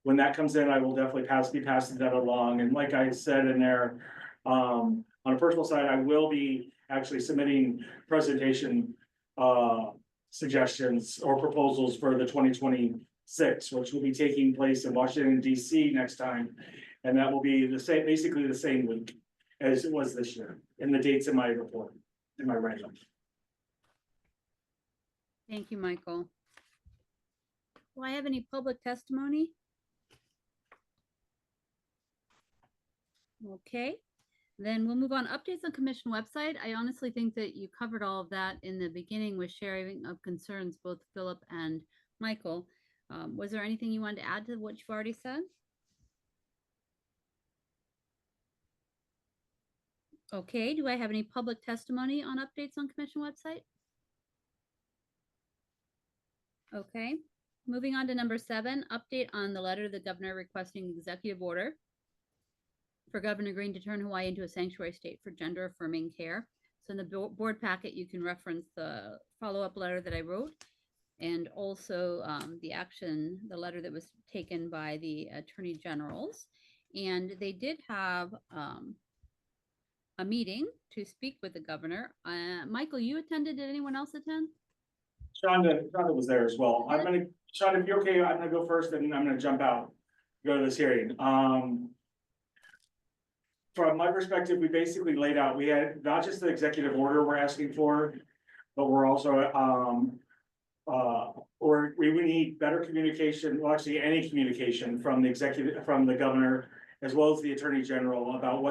When that comes in, I will definitely be passing that along. And like I said in there, on a personal side, I will be actually submitting presentation suggestions or proposals for the 2026, which will be taking place in Washington, DC next time. And that will be basically the same week as it was this year, in the dates in my report, in my write-up. Thank you, Michael. Do I have any public testimony? Okay, then we'll move on. Updates on commission website. I honestly think that you covered all of that in the beginning with sharing of concerns, both Philip and Michael. Was there anything you wanted to add to what you've already said? Okay, do I have any public testimony on updates on commission website? Okay, moving on to number 7, update on the letter to the governor requesting executive order for Governor Green to turn Hawaii into a sanctuary state for gender affirming care. So in the board packet, you can reference the follow-up letter that I wrote, and also the letter that was taken by the attorney generals. And they did have a meeting to speak with the governor. Michael, you attended. Did anyone else attend? Shanda was there as well. Shanda, if you're okay, I'm gonna go first, and I'm gonna jump out, go to this hearing. From my perspective, we basically laid out, we had not just the executive order we're asking for, but we're also, we need better communication, well, actually any communication from the governor, as well as the attorney general, about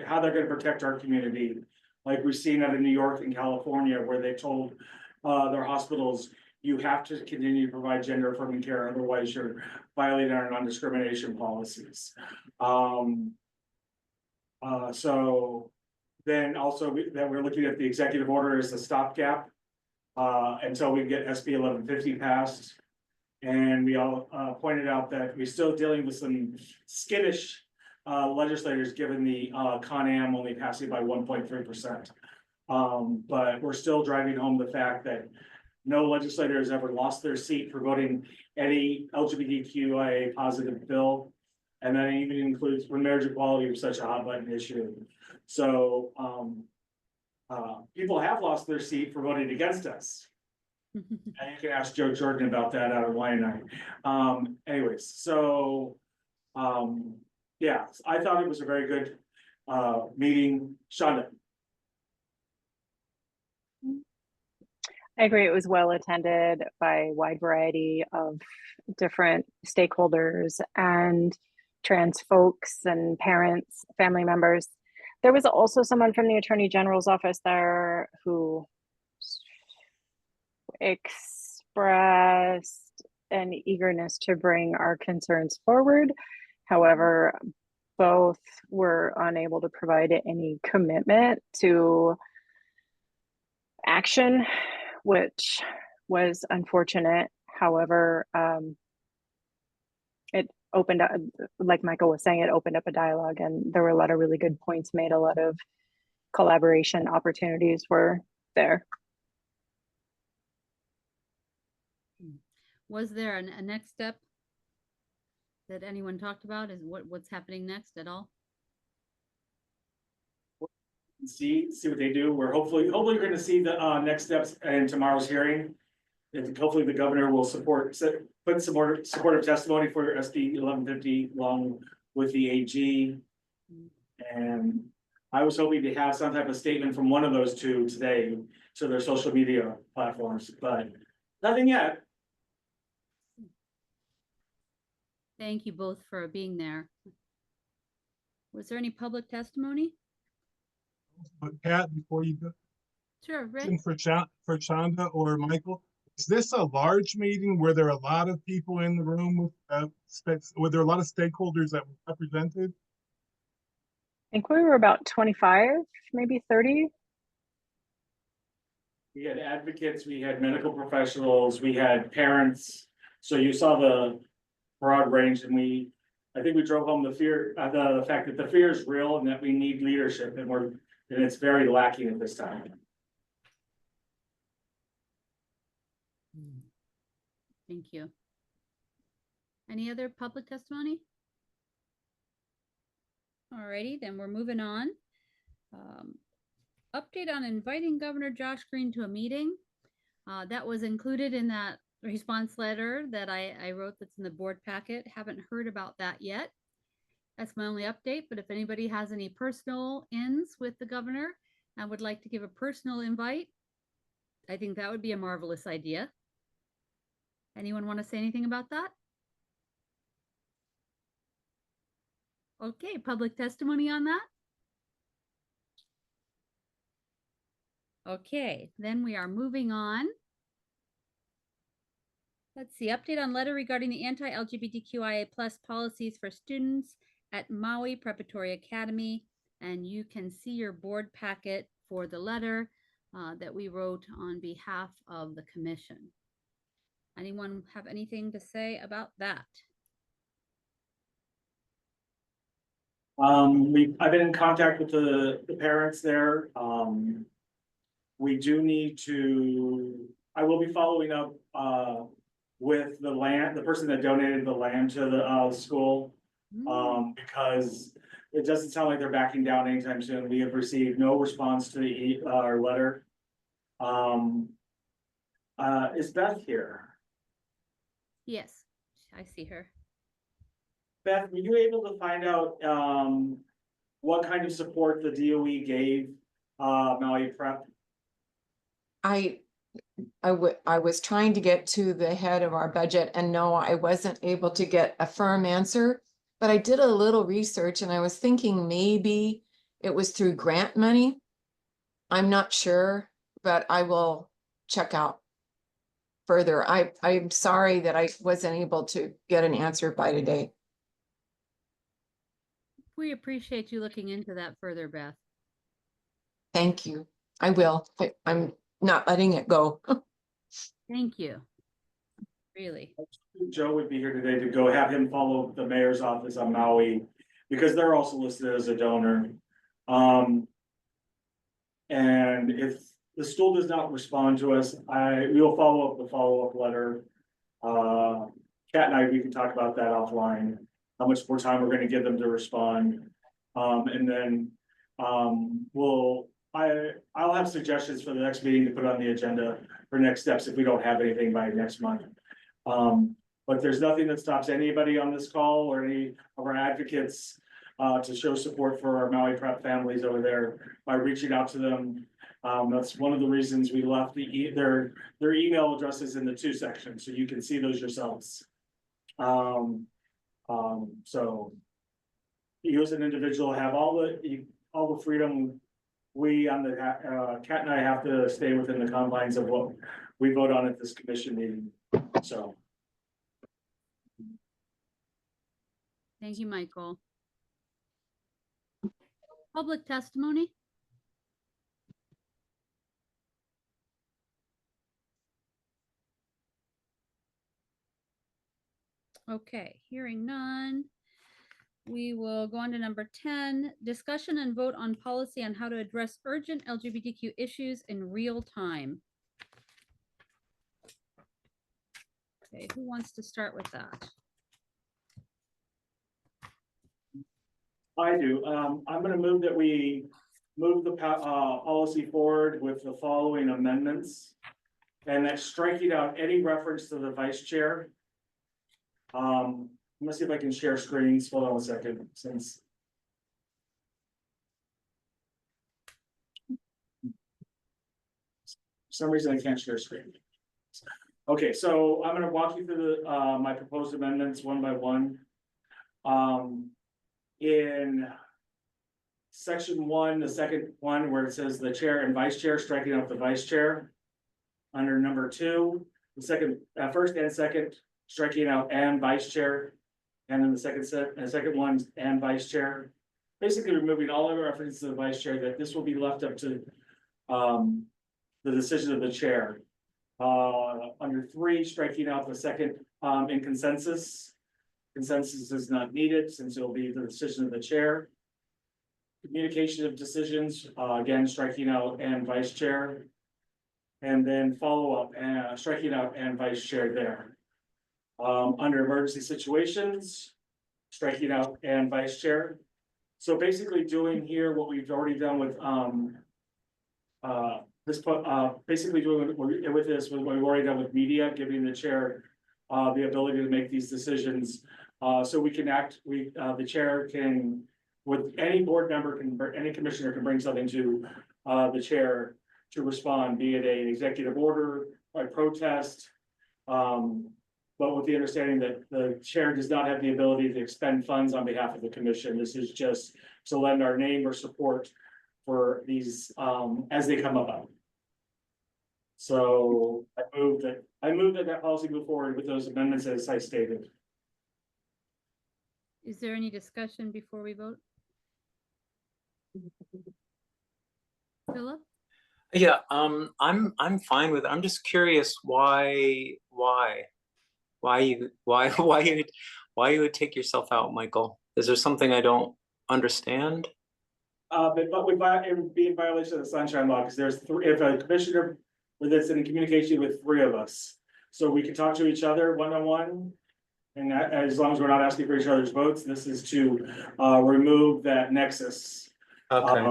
how they're going to protect our community. Like we've seen out in New York and California, where they told their hospitals, you have to continue to provide gender affirming care, otherwise you're violating our non-discrimination policies. So then also that we're looking at the executive order as a stopgap until we get SB 1150 passed. And we all pointed out that we're still dealing with some skittish legislators, given the Con Am only passing by 1.3%. But we're still driving home the fact that no legislator has ever lost their seat for voting any LGBTQIA positive bill. And that even includes when marriage equality was such a hot button issue. So people have lost their seat for voting against us. And you can ask Joe Jordan about that out of Waianae. Anyways, so yeah, I thought it was a very good meeting. Shanda. I agree. It was well attended by a wide variety of different stakeholders, and trans folks and parents, family members. There was also someone from the Attorney General's office there who expressed an eagerness to bring our concerns forward. However, both were unable to provide any commitment to action, which was unfortunate. However, it opened up, like Michael was saying, it opened up a dialogue, and there were a lot of really good points made. A lot of collaboration opportunities were there. Was there a next step that anyone talked about? Is what's happening next at all? See what they do. We're hopefully going to see the next steps in tomorrow's hearing. And hopefully the governor will put some more supportive testimony for SB 1150 along with the AG. And I was hoping to have some type of statement from one of those two today to their social media platforms, but nothing yet. Thank you both for being there. Was there any public testimony? But Pat, before you go, Sure, Rick. for Shanda or Michael, is this a large meeting where there are a lot of people in the room were there a lot of stakeholders that were represented? I think we were about 25, maybe 30. We had advocates, we had medical professionals, we had parents. So you saw the broad range, and I think we drove home the fact that the fear is real and that we need leadership, and it's very lacking at this time. Thank you. Any other public testimony? Alrighty, then we're moving on. Update on inviting Governor Josh Green to a meeting. That was included in that response letter that I wrote that's in the board packet. Haven't heard about that yet. That's my only update, but if anybody has any personal ins with the governor and would like to give a personal invite, I think that would be a marvelous idea. Anyone want to say anything about that? Okay, public testimony on that? Okay, then we are moving on. Let's see, update on letter regarding the anti-LGBTQIA+ policies for students at Maui Preparatory Academy. And you can see your board packet for the letter that we wrote on behalf of the commission. Anyone have anything to say about that? I've been in contact with the parents there. We do need to, I will be following up with the person that donated the land to the school. Because it doesn't sound like they're backing down anytime soon. We have received no response to our letter. Is Beth here? Yes, I see her. Beth, were you able to find out what kind of support the DOE gave Maui Prep? I was trying to get to the head of our budget, and no, I wasn't able to get a firm answer, but I did a little research and I was thinking maybe it was through grant money. I'm not sure, but I will check out further. I'm sorry that I wasn't able to get an answer by today. We appreciate you looking into that further, Beth. Thank you. I will. I'm not letting it go. Thank you. Really. Joe would be here today to go have him follow the mayor's office on Maui, because they're also listed as a donor. And if the school does not respond to us, we will follow up the follow-up letter. Kat and we can talk about that offline, how much more time we're going to give them to respond. And then I'll have suggestions for the next meeting to put on the agenda for next steps if we don't have anything by next month. But there's nothing that stops anybody on this call or any of our advocates to show support for our Maui Prep families over there by reaching out to them. That's one of the reasons we left their email addresses in the 2 sections, so you can see those yourselves. So you as an individual have all the freedom. We on the, Kat and I have to stay within the confines of what we vote on at this commission meeting, so. Thank you, Michael. Public testimony? Okay, hearing none. We will go on to number 10, discussion and vote on policy on how to address urgent LGBTQ issues in real time. Okay, who wants to start with that? I do. I'm gonna move that we move the policy forward with the following amendments. And that's striking out any reference to the vice chair. Let me see if I can share screens. Hold on a second, since. For some reason I can't share screen. Okay, so I'm gonna walk you through the my proposed amendments one by one. In section 1, the second one where it says the chair and vice chair, striking out the vice chair. Under number 2, the second, first and second, striking out and vice chair. And then the second one and vice chair. Basically removing all of the references to the vice chair, that this will be left up to the decision of the chair. Under 3, striking out the second in consensus. Consensus is not needed since it will be the decision of the chair. Communication of decisions, again, striking out and vice chair. And then follow up and striking out and vice chair there. Under emergency situations, striking out and vice chair. So basically doing here what we've already done with basically doing with this, what we've already done with media, giving the chair the ability to make these decisions. So we can the chair can, with any board member any commissioner can bring something to the chair to respond, be it an executive order, by protest. But with the understanding that the chair does not have the ability to expend funds on behalf of the commission. This is just to lend our name or support for these as they come about. So I move that policy move forward with those amendments as I stated. Is there any discussion before we vote? Philip? Yeah, I'm fine with it. I'm just curious why you would take yourself out, Michael? Is there something I don't understand? But it would be in violation of the sunshine law because there's if a commissioner that's in communication with 3 of us, so we can talk to each other one-on-one. And that, as long as we're not asking for each other's votes, this is to remove that nexus. Okay.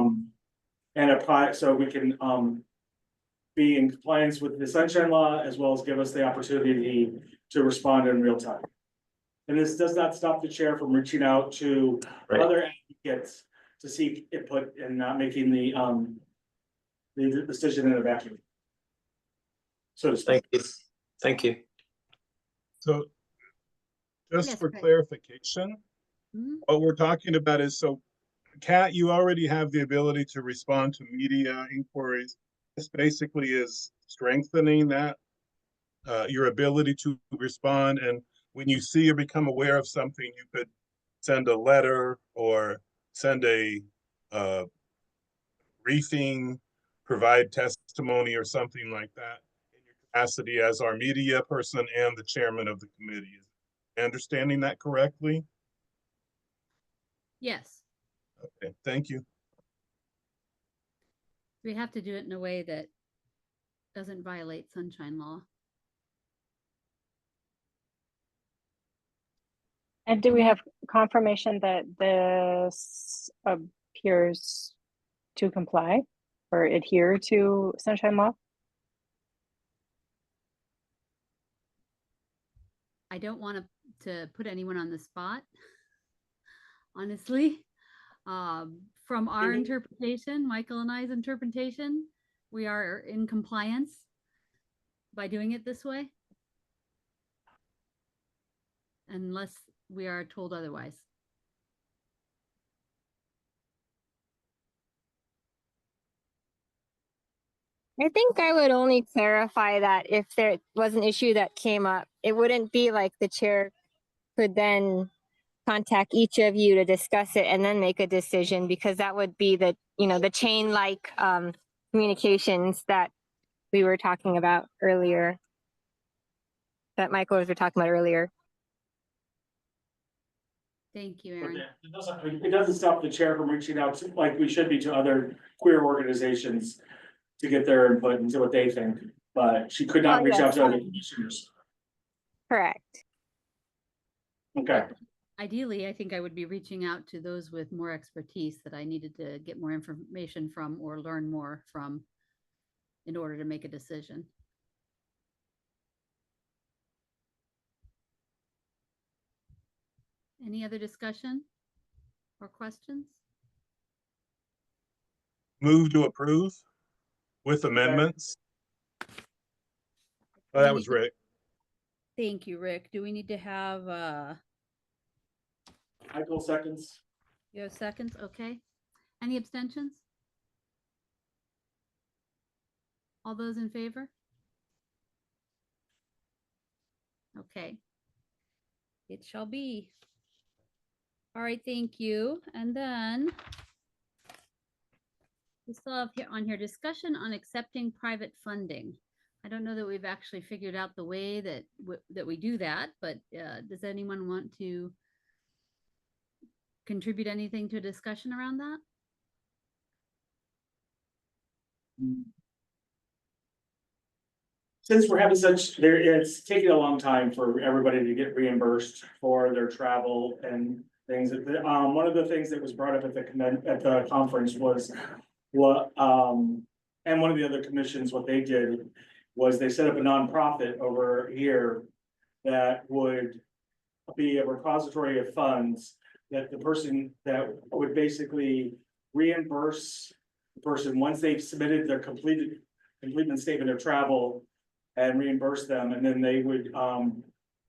And apply so we can be in compliance with the sunshine law as well as give us the opportunity to respond in real time. And this does not stop the chair from reaching out to other advocates to seek input and not making the decision in a vacuum. So thank you. Thank you. So just Yes, for Craig. clarification, what we're talking about is, so Kat, you already have the ability to respond to media inquiries. This basically is strengthening that, your ability to respond. And when you see or become aware of something, you could send a letter or send a briefing, provide testimony or something like that in your capacity as our media person and the chairman of the committee. Understanding that correctly? Yes. Okay, thank you. We have to do it in a way that doesn't violate sunshine law. And do we have confirmation that this appears to comply or adhere to sunshine law? I don't want to put anyone on the spot, honestly. From our interpretation, Michael and I's interpretation, we are in compliance by doing it this way, unless we are told otherwise. I think I would only clarify that if there was an issue that came up, it wouldn't be like the chair could then contact each of you to discuss it and then make a decision, because that would be the, the chain like communications that we were talking about earlier, that Michael was talking about earlier. Thank you, But Erin. it doesn't stop the chair from reaching out to, like we should be, to other queer organizations to get their input into what they think, but she could not reach out to other commissioners. Correct. Okay. Ideally, I think I would be reaching out to those with more expertise that I needed to get more information from or learn more from in order to make a decision. Any other discussion or questions? Move to approve with amendments. Oh, that was Rick. Thank you, Rick. Do we need to have Michael seconds. you have seconds? Okay. Any abstentions? All those in favor? Okay. It shall be. All right, thank you. And then we still have here on here discussion on accepting private funding. I don't know that we've actually figured out the way that that we do that, but does anyone want to contribute anything to a discussion around that? Since we're having it's taking a long time for everybody to get reimbursed for their travel and things. One of the things that was brought up at the conference was and one of the other commissions, what they did was they set up a nonprofit over here that would be a repository of funds that the person that would basically reimburse the person once they've submitted their completed statement of travel and reimburse them, and then they would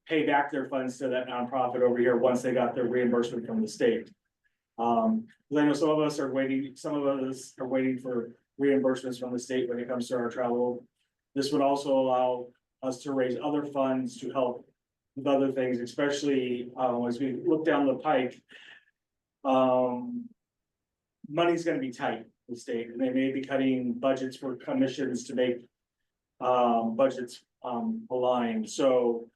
pay back their funds to that nonprofit over here once they got their reimbursement from the state. I know some of us are waiting for reimbursements from the state when it comes to our travel. This would also allow us to raise other funds to help with other things, especially as we look down the pike. Money's going to be tight in the state, and they may be cutting budgets for commissions to make budgets aligned. So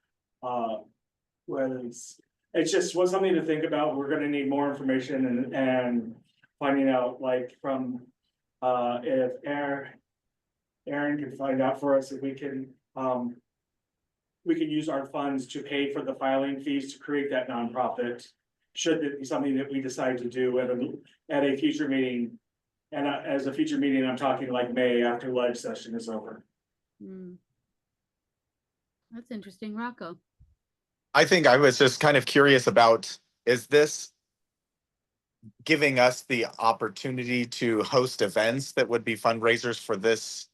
it's just was something to think about. We're going to need more information and finding out, like, from if Aaron can find out for us if we can use our funds to pay for the filing fees to create that nonprofit. Should it be something that we decide to do at a future meeting? And as a future meeting, I'm talking like May after leg session is over. That's interesting, Rocco. I think I was just kind of curious about, is this giving us the opportunity to host events that would be fundraisers for this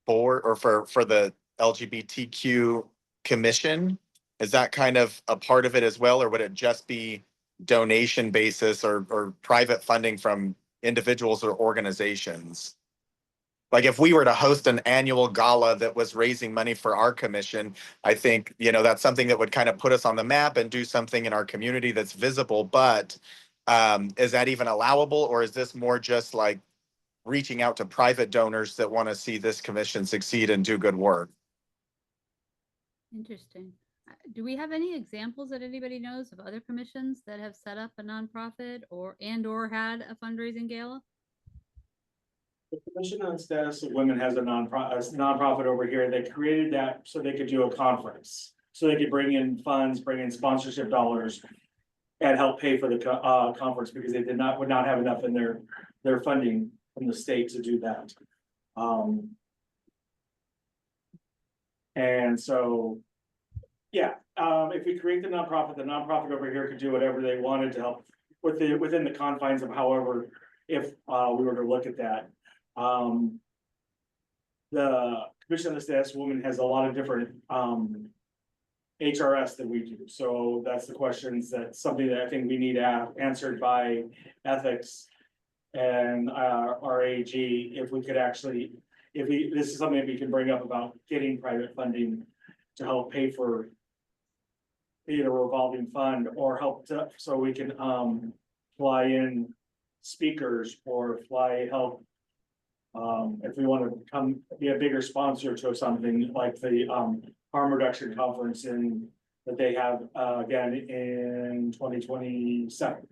board or for the LGBTQ commission? Is that kind of a part of it as well, or would it just be donation basis or private funding from individuals or organizations? Like if we were to host an annual gala that was raising money for our commission, I think, that's something that would kind of put us on the map and do something in our community that's visible. But is that even allowable, or is this more just like reaching out to private donors that want to see this commission succeed and do good work? Interesting. Do we have any examples that anybody knows of other commissions that have set up a nonprofit or had a fundraising gala? The Commission on Status of Women has a nonprofit over here. They created that so they could do a conference, so they could bring in funds, bring in sponsorship dollars, and help pay for the conference, because they would not have enough in their funding from the state to do that. And so, yeah, if we create the nonprofit over here could do whatever they wanted to help within the confines of however, if we were to look at that. The Commission on the Status of Women has a lot of different HRS that we do. So that's the questions, that's something that I think we need answered by ethics and our AG, if we could actually, this is something that we can bring up about getting private funding to help pay for either a revolving fund or so we can, fly in speakers or help. If we want to come be a bigger sponsor to something like the, harm reduction conference that they have, again in 2027.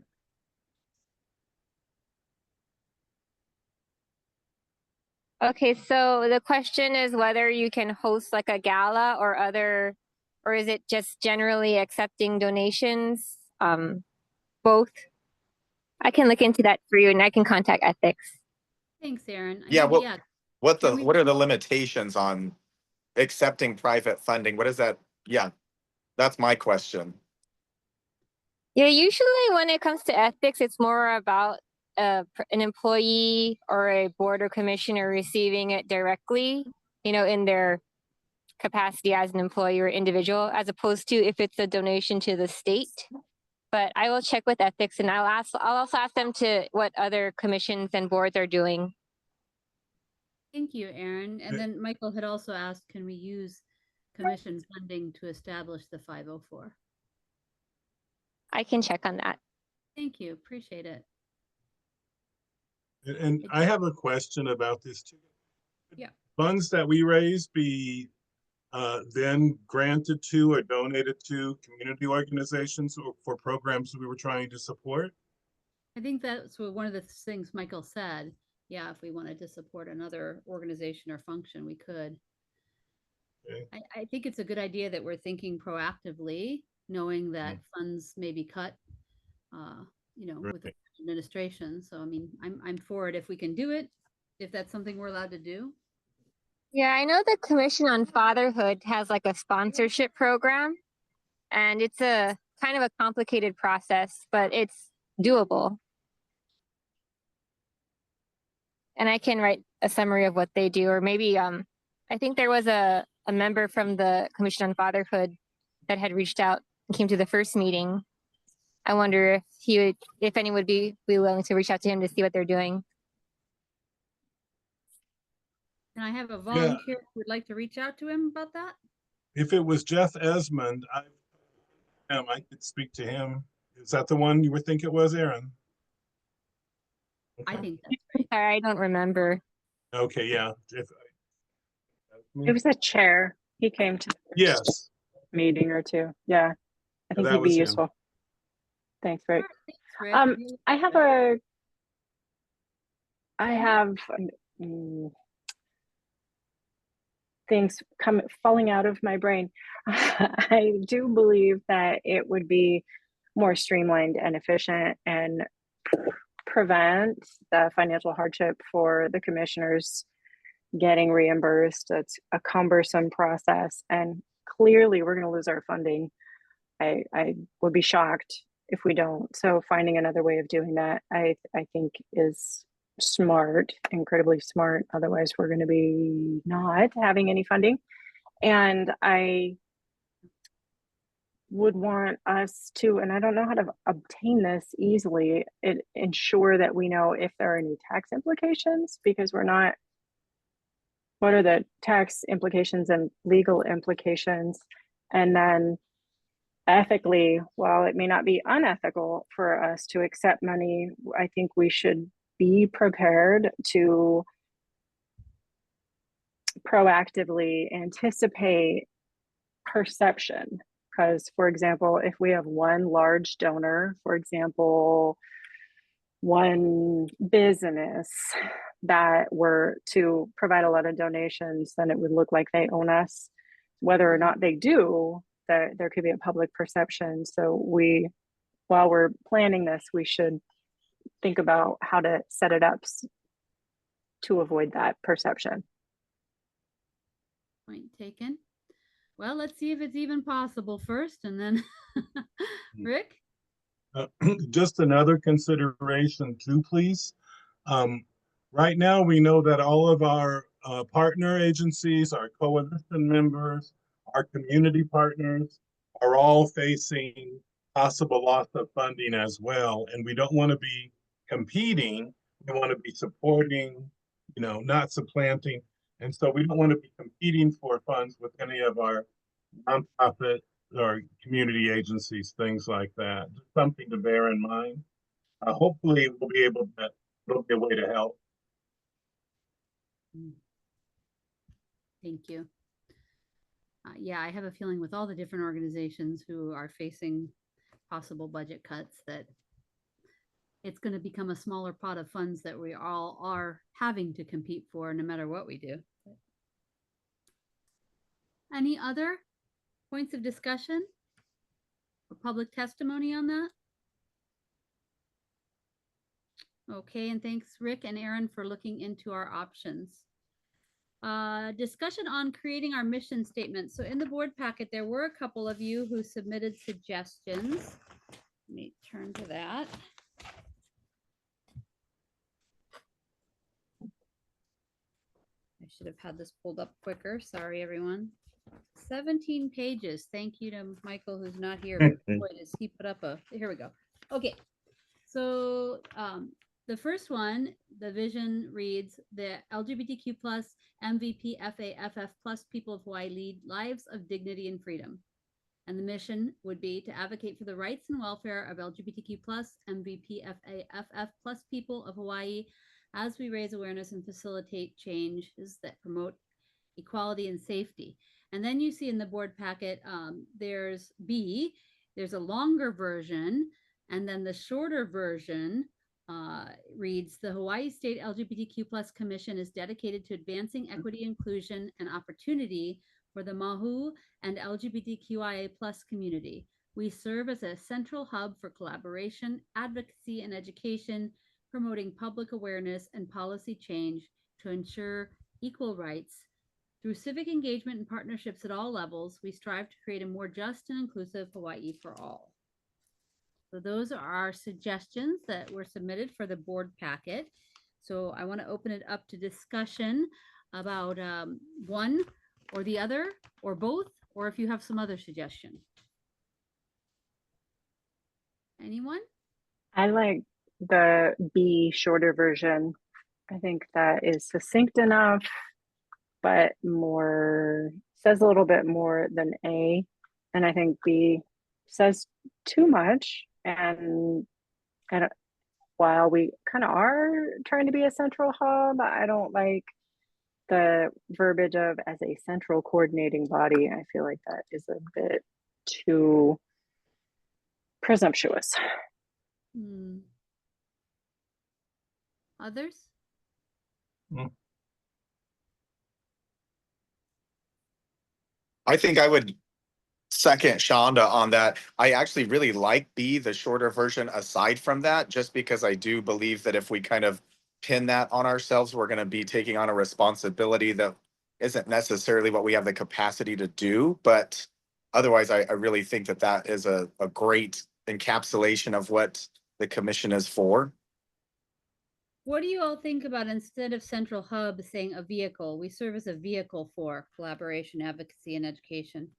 Okay, so the question is whether you can host like a gala or is it just generally accepting donations? Both. I can look into that for you and I can contact ethics. Thanks, Aaron. Yeah, what Can we- are the limitations on accepting private funding? What is that? Yeah, that's my question. Yeah, usually when it comes to ethics, it's more about an employee or a board or commissioner receiving it directly, in their capacity as an employee or individual, as opposed to if it's a donation to the state. But I will check with ethics and I'll also ask them what other commissions and boards are doing. Thank you, Aaron. And then Michael had also asked, can we use commission funding to establish the 504? I can check on that. Thank you, appreciate it. And I have a question about this too. Yeah. Funds that we raise be then granted to or donated to community organizations or for programs we were trying to support? I think that's one of the things Michael said. Yeah, if we wanted to support another organization or function, we could. Okay. I think it's a good idea that we're thinking proactively, knowing that funds may be cut, with the administration. So, I mean, I'm for it if we can do it, if that's something we're allowed to do. Yeah, I know the Commission on Fatherhood has like a sponsorship program, and it's a kind of a complicated process, but it's doable. And I can write a summary of what they do, or maybe I think there was a member from the Commission on Fatherhood that had reached out and came to the first meeting. I wonder if anyone would be willing to reach out to him to see what they're doing. And I have a volunteer who would like to reach out to him about that. If it was Jeff Esmond, I could speak to him. Is that the one you would think it was, Aaron? I think that's right. Sorry, I don't remember. Okay, yeah. It was a chair. He came to the Yes. meeting or two. Yeah, I think that he'd be was him. useful. Thanks, Rick. Thanks, Rick. I have things falling out of my brain. I do believe that it would be more streamlined and efficient and prevent the financial hardship for the commissioners getting reimbursed. It's a cumbersome process, and clearly we're going to lose our funding. I would be shocked if we don't. So finding another way of doing that, I think is smart, incredibly smart. Otherwise, we're going to be not having any funding. And I would want us to, and I don't know how to obtain this easily, ensure that we know if there are any tax implications, because we're not, what are the tax implications and legal implications? And then ethically, while it may not be unethical for us to accept money, I think we should be prepared to proactively anticipate perception. Because, for example, if we have one large donor, for example, one business that were to provide a lot of donations, then it would look like they own us. Whether or not they do, there could be a public perception. So while we're planning this, we should think about how to set it up to avoid that perception. Point taken. Well, let's see if it's even possible first, and then Rick? Just another consideration too, please. Right now, we know that all of our partner agencies, our coalition members, our community partners are all facing possible loss of funding as well. And we don't want to be competing. We want to be supporting, not supplanting. And so we don't want to be competing for funds with any of our nonprofit or community agencies, things like that. Just something to bear in mind. Hopefully we'll be able to, it'll be a way to help. Thank you. Yeah, I have a feeling with all the different organizations who are facing possible budget cuts that it's going to become a smaller pot of funds that we all are having to compete for no matter what we do. Any other points of discussion or public testimony on that? Okay, and thanks Rick and Aaron for looking into our options. Discussion on creating our mission statement. So in the board packet, there were a couple of you who submitted suggestions. Let me turn to that. I should have had this pulled up quicker. Sorry, everyone. 17 pages. Thank you to Michael, who's not here. But boy, does he put up a, here we go. Okay. So the first one, the vision reads, the LGBTQ plus MVP FAFF plus people of Hawaii lead lives of dignity and freedom. And the mission would be to advocate for the rights and welfare of LGBTQ plus MVP FAFF plus people of Hawaii as we raise awareness and facilitate changes that promote equality and safety. And then you see in the board packet, there's B, there's a longer version, and then the shorter version reads, the Hawaii State LGBTQ plus Commission is dedicated to advancing equity, inclusion, and opportunity for the Mahu and LGBTQIA plus community. We serve as a central hub for collaboration, advocacy, and education, promoting public awareness and policy change to ensure equal rights. Through civic engagement and partnerships at all levels, we strive to create a more just and inclusive Hawaii for all. So those are our suggestions that were submitted for the board packet. So I want to open it up to discussion about one or the other or both, or if you have some other suggestion. Anyone? I like the B shorter version. I think that is succinct enough, but more says a little bit more than A. And I think B says too much. And while we kind of are trying to be a central hub, I don't like the verbiage of as a central coordinating body. I feel like that is a bit too presumptuous. Others? I think I would second Shanda on that. I actually really like B, the shorter version, aside from that, just because I do believe that if we kind of pin that on ourselves, we're going to be taking on a responsibility that isn't necessarily what we have the capacity to do. But otherwise, I really think that that is a great encapsulation of what the commission is for. What do you all think about, instead of central hub, saying a vehicle? We serve as a vehicle for collaboration, advocacy, and education.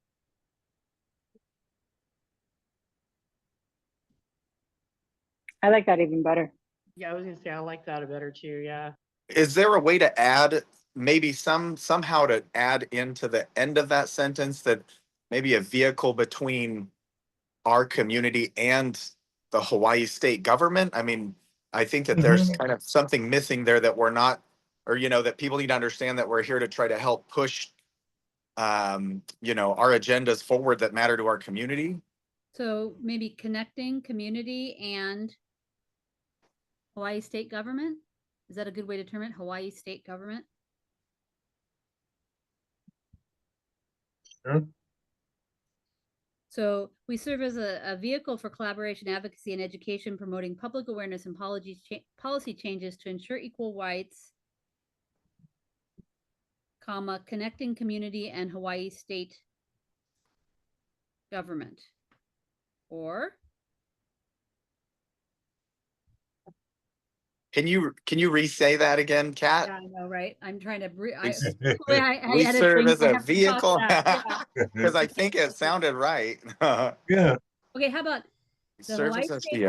I like that even better. Yeah, I was gonna say I like that better too. Yeah. Is there a way to add maybe somehow to add into the end of that sentence that maybe a vehicle between our community and the Hawaii state government? I mean, I think that there's kind of something missing there that we're not, or, that people need to understand that we're here to try to help push, our agendas forward that matter to our community. So maybe connecting community and Hawaii state government? Is that a good way to term it? Hawaii state government? Sure. So we serve as a vehicle for collaboration, advocacy, and education, promoting public awareness and policy changes to ensure equal rights, connecting community and Hawaii state government. Or Can you re-say that again, Kat? yeah, I know, right? I'm trying to. We I serve as a vehicle Yeah. because I think it sounded right. Yeah. Okay, how about The Hawaii Service as State the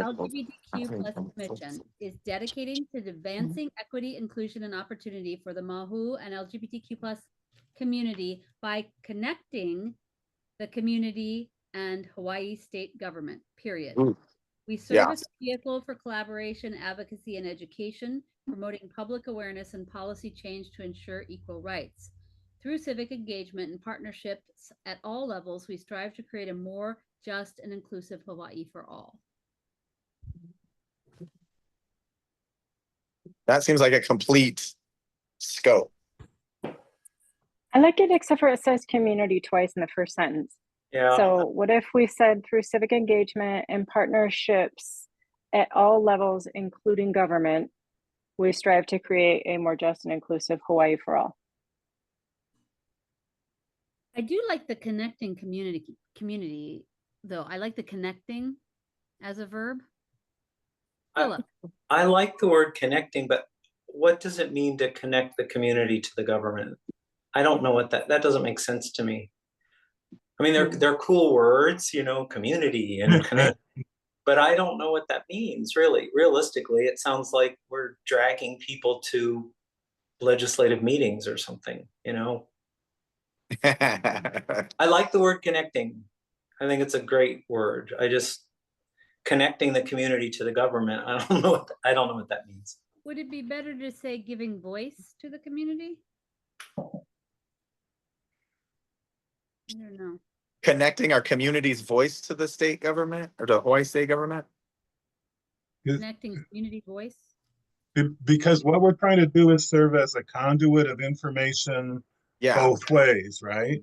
LGBTQ+ Commission is dedicated to advancing equity, inclusion, and opportunity for the Mahu and LGBTQ+ community by connecting the community and Hawaii state government, period. Ooh, We serve yeah. as a vehicle for collaboration, advocacy, and education, promoting public awareness and policy change to ensure equal rights. Through civic engagement and partnerships at all levels, we strive to create a more just and inclusive Hawaii for all. That seems like a complete scope. I like it, except for it says community twice in the first sentence. Yeah. So what if we said through civic engagement and partnerships at all levels, including government, we strive to create a more just and inclusive Hawaii for all. I do like the connecting community though. I like the connecting as a verb. Philip. I like the word connecting, but what does it mean to connect the community to the government? I don't know what that doesn't make sense to me. I mean, they're cool words, you know, community and connect, but I don't know what that means, really. Realistically, it sounds like we're dragging people to legislative meetings or something, you know? I like the word connecting. I think it's a great word. Connecting the community to the government. I don't know what that means. Would it be better to say giving voice to the community? I don't know. Connecting our community's voice to the state government or the Hawaii state government? Connecting community voice? Because what we're trying to do is serve as a conduit of information both ways, right?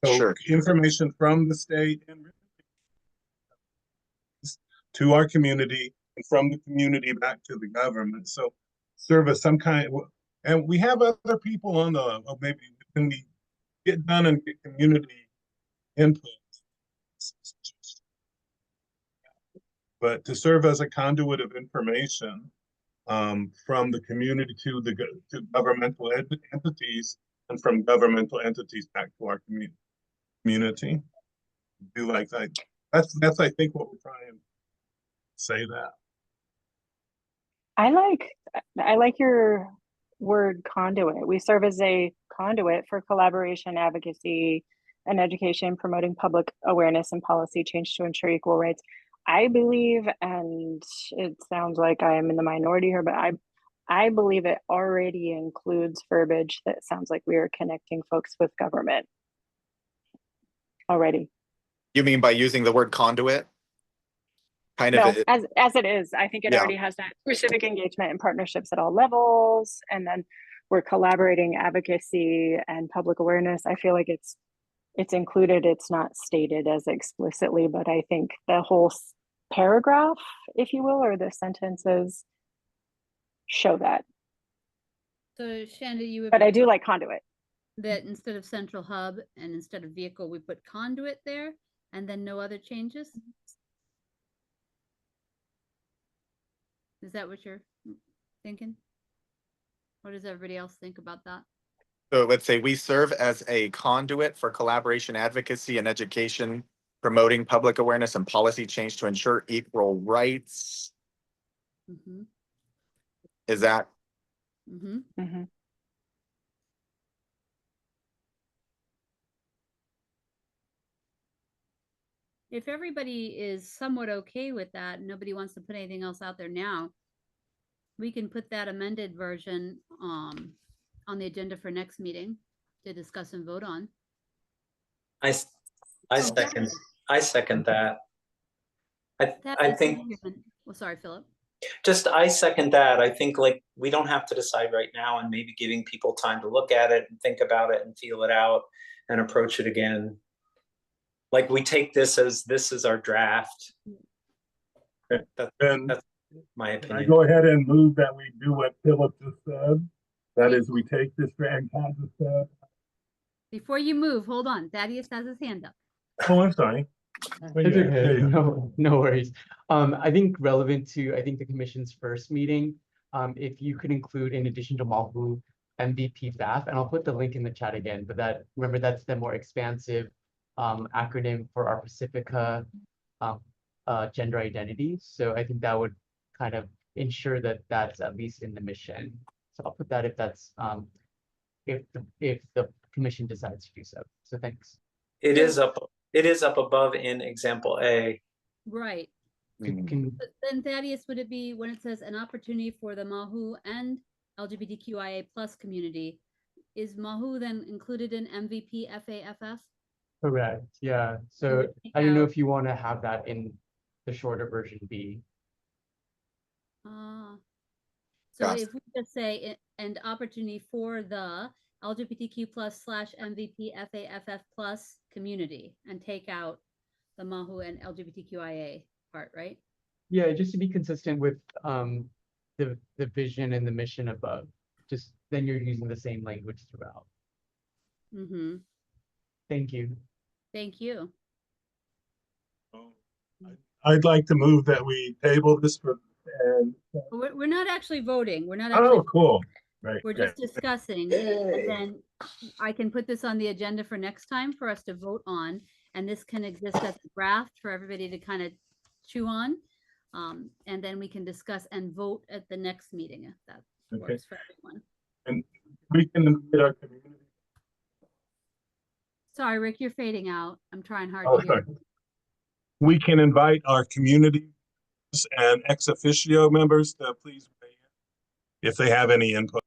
So sure. Information from the state and to our community and from the community back to the government. So serve as some kind, and we have other people on the, maybe when we get done and get community input. But to serve as a conduit of information from the community to governmental entities and from governmental entities back to our community. Do like that. That's I think what we're trying to say that. I like your word conduit. We serve as a conduit for collaboration, advocacy, and education, promoting public awareness and policy change to ensure equal rights. I believe, and it sounds like I am in the minority here, but I believe it already includes verbiage that sounds like we are connecting folks with government already. You mean by using the word conduit? Kind of as it is. I think it already has that through civic engagement and partnerships at all levels, and then we're collaborating, advocacy, and public awareness. I feel like it's included. It's not stated as explicitly, but I think the whole paragraph, if you will, or the sentences show that. So Shanda, you would. But I do like conduit. That instead of central hub and instead of vehicle, we put conduit there, and then no other changes. Is that what you're thinking? What does everybody else think about that? So let's say we serve as a conduit for collaboration, advocacy, and education, promoting public awareness and policy change to ensure equal rights. Mm-hmm. Is that? Mm-hmm. Mm-hmm. If everybody is somewhat okay with that, nobody wants to put anything else out there now, we can put that amended version on the agenda for next meeting to discuss and vote on. I second that. I think. Well, sorry, Philip. I second that. I think like we don't have to decide right now, and maybe giving people time to look at it and think about it and feel it out and approach it again. Like we take this as our draft. That's my opinion. I go ahead and move that we do what Philip just said. That is, we take this and said. Before you move, hold on. Thaddeus has his hand up. Oh, I'm sorry. It's okay. No worries. I think relevant to the commission's first meeting, if you could include, in addition to Mahu, MVP BAF, and I'll put the link in the chat again, but remember that's the more expansive acronym for our Pacifica gender identity. So I think that would kind of ensure that that's at least in the mission. So I'll put that if that's if the commission decides to do so. So thanks. It is up above in example A. Right. Can But then Thaddeus, would it be when it says an opportunity for the Mahu and LGBTQIA plus community, is Mahu then included in MVP FAFF? correct? Yeah. So would take I don't know out- if you want to have that in the shorter version B. So Gotcha. if we just say and opportunity for the LGBTQ plus / MVP FAFF plus community and take out the Mahu and LGBTQIA part, right? Yeah, just to be consistent with the vision and the mission above. Just then you're using the same language throughout. Mm-hmm. Thank you. Thank you. I'd like to move that we table this for, and, We're not actually voting. We're not oh, actually, cool. Right. we're okay. just discussing. And then I can put this on the agenda for next time for us to vote on. And this can exist as a draft for everybody to kind of chew on. And then we can discuss and vote at the next meeting if that Okay. works for everyone. And we can invite our community. Sorry, Rick, you're fading out. I'm trying hard Oh, to hear. sorry. We can invite our community and ex-officio members to please weigh in if they have any input.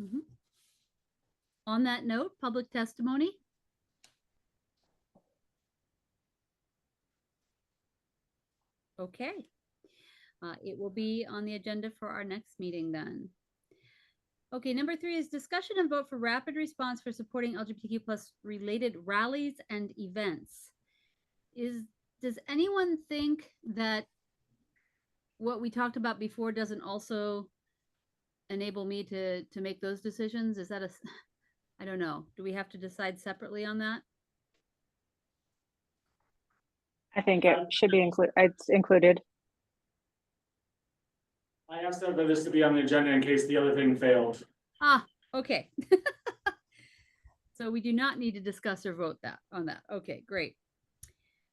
Mhm. On that note, public testimony. Okay. It will be on the agenda for our next meeting then. Okay, number 3 is discussion and vote for rapid response for supporting LGBTQ plus related rallies and events. Does anyone think that what we talked about before doesn't also enable me to make those decisions? Is that I don't know. Do we have to decide separately on that? I think it should be it's included. I asked them for this to be on the agenda in case the other thing failed. Ah, okay. So we do not need to discuss or vote on that. Okay, great.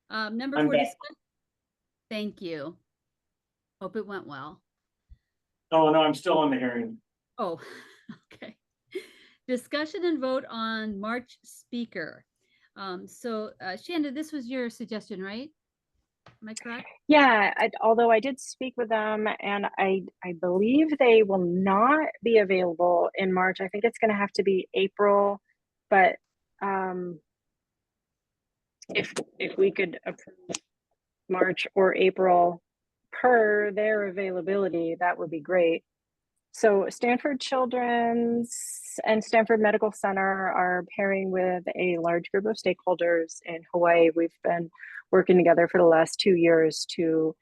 Number 4. Thank you. Hope it went well. Oh, no, I'm still on the hearing. Oh, okay. Discussion and vote on March speaker. Shanda, this was your suggestion, right? Am I correct? Yeah, although I did speak with them and I believe they will not be available in March. I think it's going to have to be April, but if we could approve March or April per their availability, that would be great. So Stanford Children's and Stanford Medical Center are pairing with a large group of stakeholders in Hawaii. We've been working together for the last 2 years to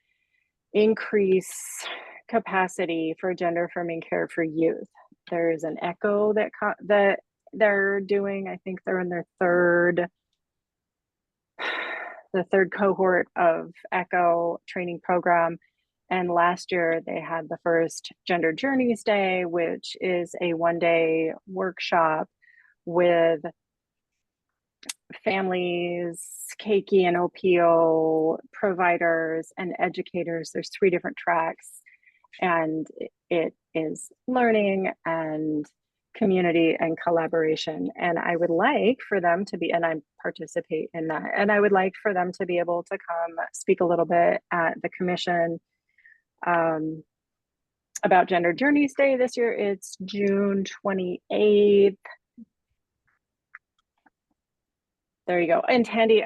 increase capacity for gender affirming care for youth. There's an ECHO that they're doing. I think they're in their third cohort of ECHO training program. And last year they had the first Gender Journeys Day, which is a 1-day workshop with families, Keiki and OPO providers and educators. There's 3 different tracks, and it is learning and community and collaboration. And I would like for them to be, and I participate in that, and I would like for them to be able to come speak a little bit at the commission about Gender Journeys Day this year. It's June 28th. There you go. And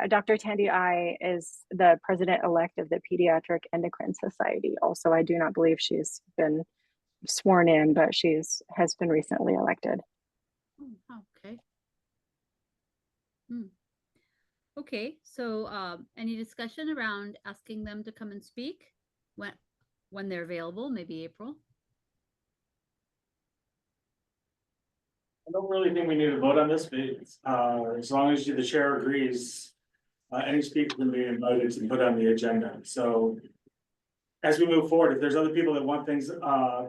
Dr. Tandy I is the president-elect of the Pediatric Endocrine Society. Also, I do not believe she's been sworn in, but has been recently elected. Oh, okay. Okay, so any discussion around asking them to come and speak when they're available, maybe April? I don't really think we need to vote on this, but as long as the chair agrees, any speaker can be invited to put on the agenda. So as we move forward, if there's other people that want things,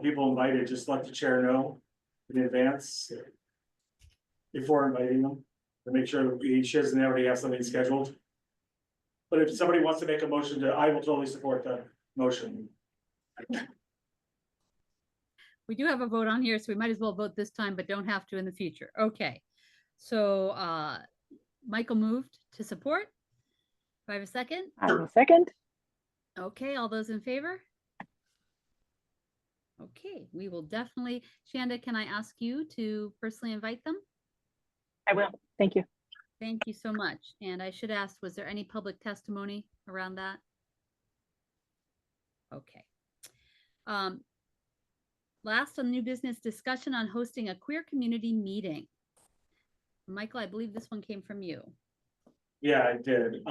people invited, just let the chair know in advance before inviting them to make sure that each doesn't already have something scheduled. But if somebody wants to make a motion I will totally support the motion. We do have a vote on here, so we might as well vote this time, but don't have to in the future. Okay. So Michael moved to support. Do I have a second? I will second. Okay, all those in favor? Okay, we will definitely. Shanda, can I ask you to personally invite them? I will. Thank you. Thank you so much. And I should ask, was there any public testimony around that? Okay. Last on new business, discussion on hosting a queer community meeting. Michael, I believe this one came from you. Yeah, I did.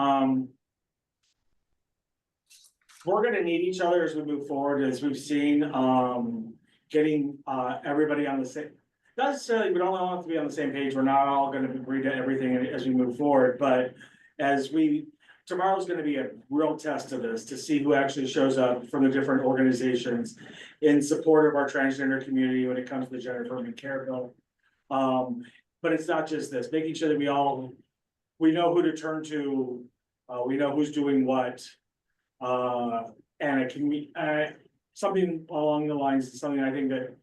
We're gonna need each other as we move forward, as we've seen, getting everybody on the same. Not necessarily, we don't all have to be on the same page. We're not all gonna agree to everything as we move forward, but tomorrow's gonna be a real test of this to see who actually shows up from the different organizations in support of our transgender community when it comes to the gender affirming care bill. But it's not just this, making sure that we know who to turn to, we know who's doing what. And it can be, something along the lines of something I think that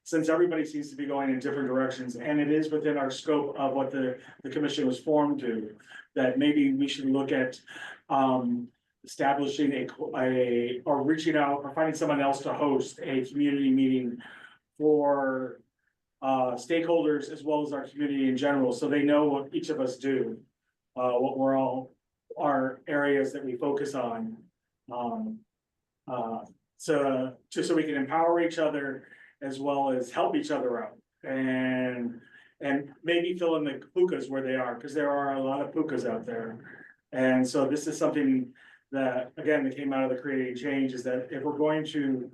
since everybody seems to be going in different directions, and it is within our scope of what the commission was formed to, that maybe we should look at establishing or reaching out or finding someone else to host a community meeting for stakeholders as well as our community in general, so they know what each of us do, what we're all, our areas that we focus on. So we can empower each other as well as help each other out and maybe fill in the pukas where they are, because there are a lot of pukas out there. And so this is something that, again, that came out of the Creating Change, is that if we're going to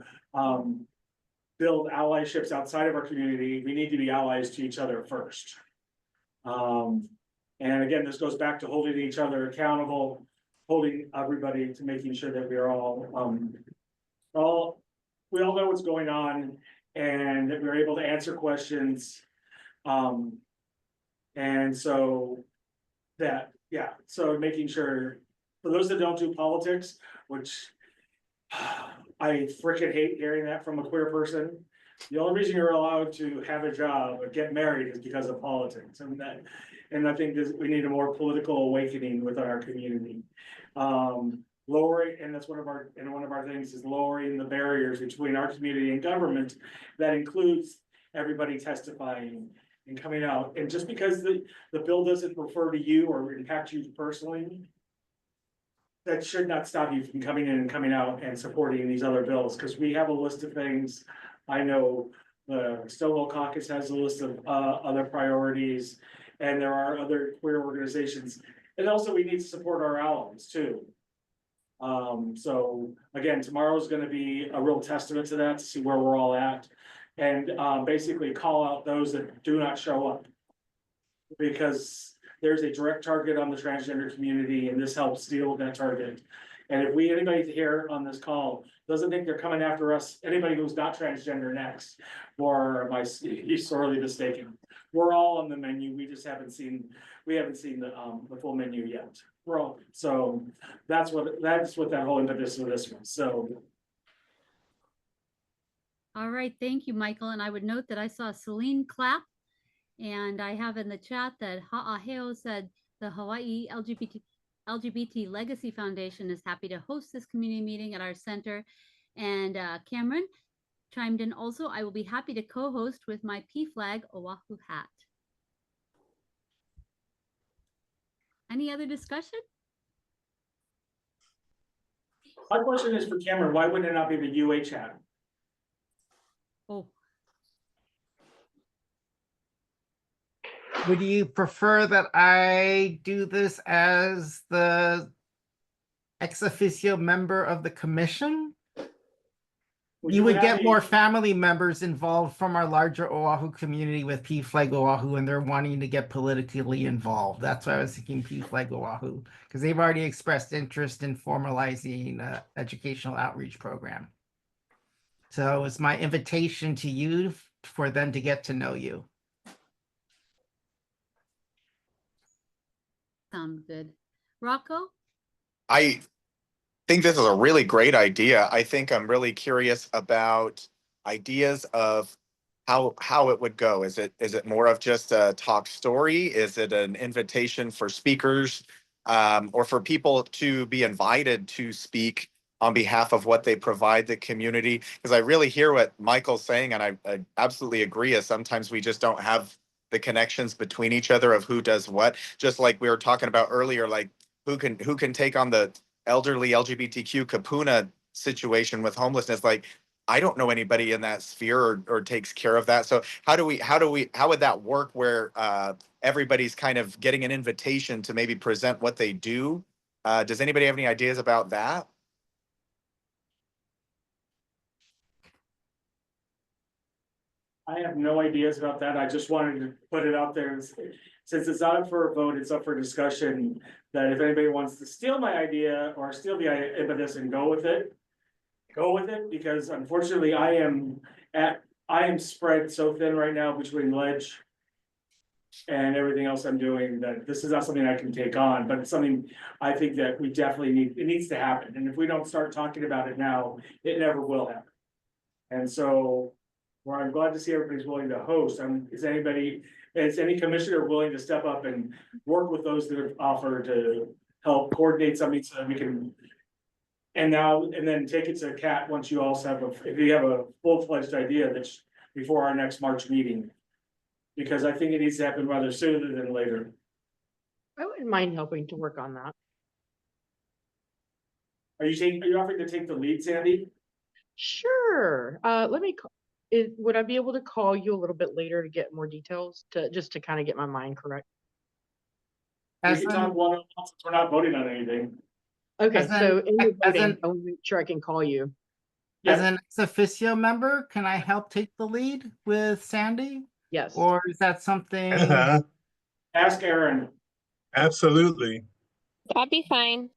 build allyships outside of our community, we need to be allies to each other first. And again, this goes back to holding each other accountable, holding everybody to making sure that we are all we all know what's going on and that we're able to answer questions. And so that, yeah, so making sure, for those that don't do politics, which I freaking hate hearing that from a queer person. The only reason you're allowed to have a job or get married is because of politics, and I think we need a more political awakening within our community. Lowering, and that's one of our things is lowering the barriers between our community and government. That includes everybody testifying and coming out. And just because the bill doesn't refer to you or impact you personally, that should not stop you from coming in and coming out and supporting these other bills, because we have a list of things. I know the Stonewall Caucus has a list of other priorities, and there are other queer organizations. And also we need to support our allies too. So again, tomorrow's gonna be a real testament to that, to see where we're all at. And basically call out those that do not show up. Because there's a direct target on the transgender community, and this helps deal with that target. And if anybody here on this call doesn't think they're coming after us, anybody who's not transgender next, or am I sorely mistaken? We're all on the menu, we just haven't seen the full menu yet. We're all, so that's what that whole impetus of this was, so. All right, thank you, Michael. And I would note that I saw Celine clap, and I have in the chat that Ha'aheo said the Hawaii LGBT Legacy Foundation is happy to host this community meeting at our center. And Camaron chimed in also, I will be happy to co-host with my PFLAG Oahu hat. Any other discussion? My question is for Camaron, why wouldn't it not be the UH hat? Oh. Would you prefer that I do this as the ex-officio member of the commission? You would get more family members involved from our larger Oahu community with PFLAG Oahu, and they're wanting to get politically involved. That's why I was thinking PFLAG Oahu, because they've already expressed interest in formalizing an educational outreach program. So it's my invitation to you for them to get to know you. Sounds good. Rocco? I think this is a really great idea. I think I'm really curious about ideas of how it would go. Is it more of just a talk story? Is it an invitation for speakers, or for people to be invited to speak on behalf of what they provide the community? Because I really hear what Michael's saying, and I absolutely agree. Is sometimes we just don't have the connections between each other of who does what. Just like we were talking about earlier, like who can take on the elderly LGBTQ kapuna situation with homelessness. Like, I don't know anybody in that sphere or takes care of that. So how would that work where everybody's kind of getting an invitation to maybe present what they do? Does anybody have any ideas about that? I have no ideas about that. I just wanted to put it out there. Since it's up for a vote, it's up for discussion, that if anybody wants to steal my idea or steal the impetus and go with it, because unfortunately I am spread so thin right now between Ledge and everything else I'm doing, that this is not something I can take on, but it's something I think that we definitely it needs to happen. And if we don't start talking about it now, it never will happen. And so, where I'm glad to see everybody's willing to host. Is any commissioner willing to step up and work with those that have offered to help coordinate something so that we can. And then take it to Kat once you also have if you have a full-fledged idea that's before our next March meeting. Because I think it needs to happen rather sooner than later. I wouldn't mind helping to work on that. Are you offering to take the lead, Sandy? Sure. Would I be able to call you a little bit later to get more details just to kind of get my mind correct? We can talk one-on-one since we're not voting on anything. Okay, so in the voting, I want to make sure I can call you. As an ex-officio member, can I help take the lead with Sandy? Yes. Or is that something? Ask Aaron. Absolutely. That'd be fine.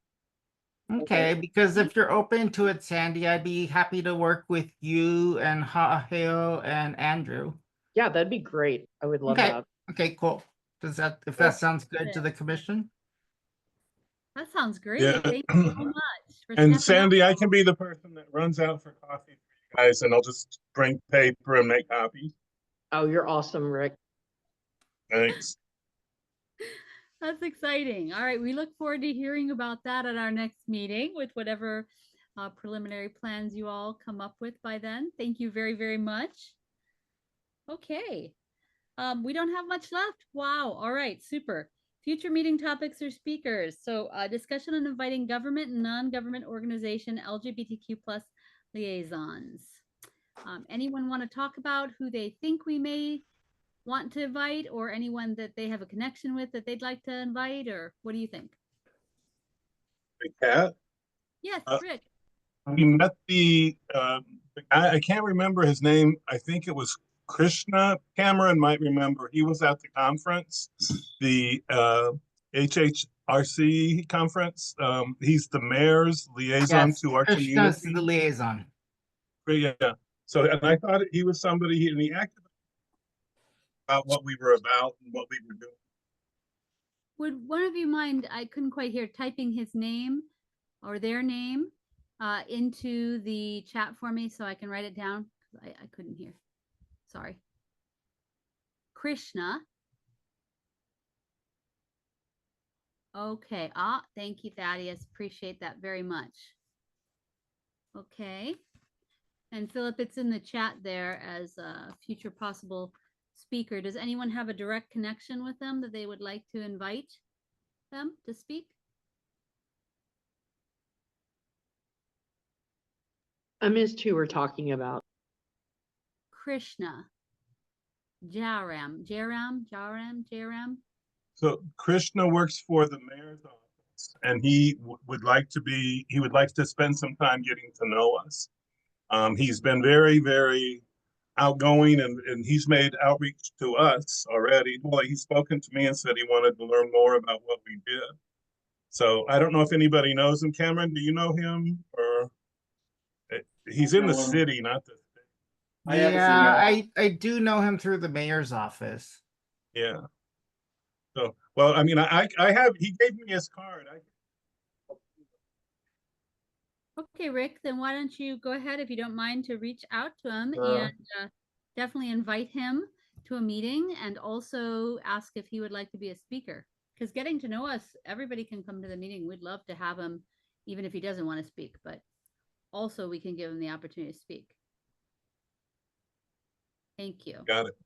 Okay, because if you're open to it, Sandy, I'd be happy to work with you and Haheo and Andrew. Yeah, that'd be great. I would love that. Okay, cool. If that sounds good to the commission? That sounds great. Yeah. Thank you so much. For And stepping up. Sandy, I can be the person that runs out for coffee for you guys, and I'll just bring paper and make copies. Oh, you're awesome, Rick. Thanks. That's exciting. All right, we look forward to hearing about that at our next meeting with whatever preliminary plans you all come up with by then. Thank you very, very much. Okay, we don't have much left. Wow. All right, super. Future meeting topics or speakers. So discussion on inviting government and non-government organization LGBTQ plus liaisons. Anyone want to talk about who they think we may want to invite, or anyone that they have a connection with that they'd like to invite, or what do you think? Kat? Yes, Rick. We met the guy, I can't remember his name. I think it was Krishna. Camaron might remember. He was at the conference, the HHRC conference. He's the mayor's liaison to our Krishna's community. the liaison. Yeah. So, and I thought he was somebody, and he acted about what we were about and what we were doing. Would one of you mind, I couldn't quite hear, typing his name or their name into the chat for me so I can write it down? I couldn't hear. Sorry. Krishna. Okay. Thank you, Thaddeus. Appreciate that very much. Okay. And Philip, it's in the chat there as a future possible speaker. Does anyone have a direct connection with them that they would like to invite them to speak? I missed who we're talking about. Krishna. Jaram. So Krishna works for the mayor's office, and he would like to spend some time getting to know us. He's been very, very outgoing, and he's made outreach to us already. Well, he's spoken to me and said he wanted to learn more about what we did. So I don't know if anybody knows him. Camaron, do you know him? Or he's in the city, not the state. Yeah, I do know him through the mayor's office. Yeah. So, well, I mean, he gave me his card. Okay, Rick, then why don't you go ahead, if you don't mind, to reach out to him Sure. and definitely invite him to a meeting and also ask if he would like to be a speaker. Because getting to know us, everybody can come to the meeting. We'd love to have him, even if he doesn't want to speak, but also we can give him the opportunity to speak. Thank you. Got it.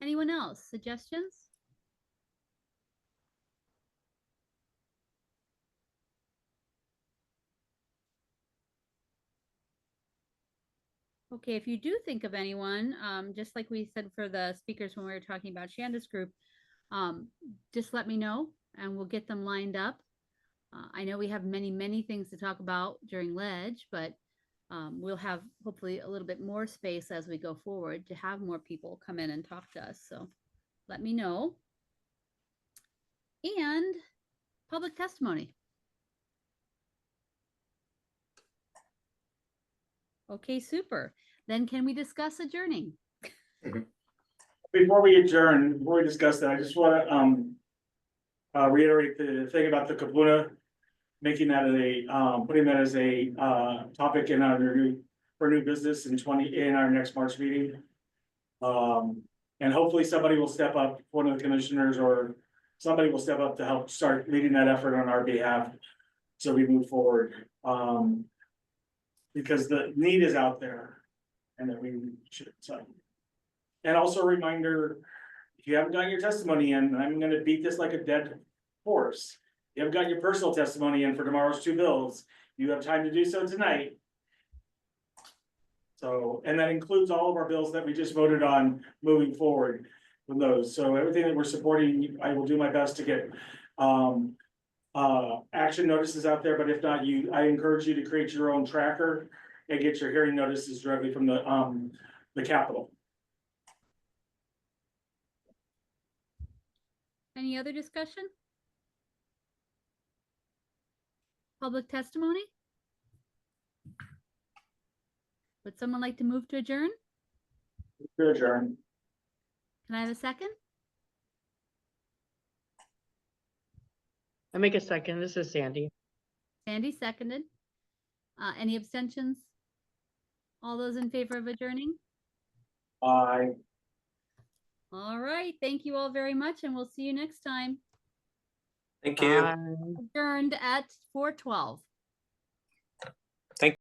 Anyone else? Suggestions? Okay, if you do think of anyone, just like we said for the speakers when we were talking about Shanda's group, just let me know and we'll get them lined up. I know we have many things to talk about during Ledge, but we'll have hopefully a little bit more space as we go forward to have more people come in and talk to us. So let me know. And public testimony. Okay, super. Then can we discuss adjourning? Before we adjourn, before we discuss that, I just want to reiterate the thing about the kapuna, making that putting that as a topic in our new business in our next March meeting. And hopefully somebody will step up, one of the commissioners or somebody will step up to help start leading that effort on our behalf so we move forward. Because the need is out there and that we should. So. And also a reminder, if you haven't gotten your testimony in, I'm gonna beat this like a dead horse. You haven't got your personal testimony in for tomorrow's 2 bills. You have time to do so tonight. So, and that includes all of our bills that we just voted on moving forward with those. So everything that we're supporting, I will do my best to get action notices out there, but if not, I encourage you to create your own tracker and get your hearing notices directly from the Capitol. Any other discussion? Public testimony? Would someone like to move to adjourn? To adjourn. Can I have a second? I make a second. This is Sandy. Sandy seconded. Any abstentions? All those in favor of adjourning? Aye. All right. Thank you all very much, and we'll see you next time. Thank you. Adjourned at 4:12.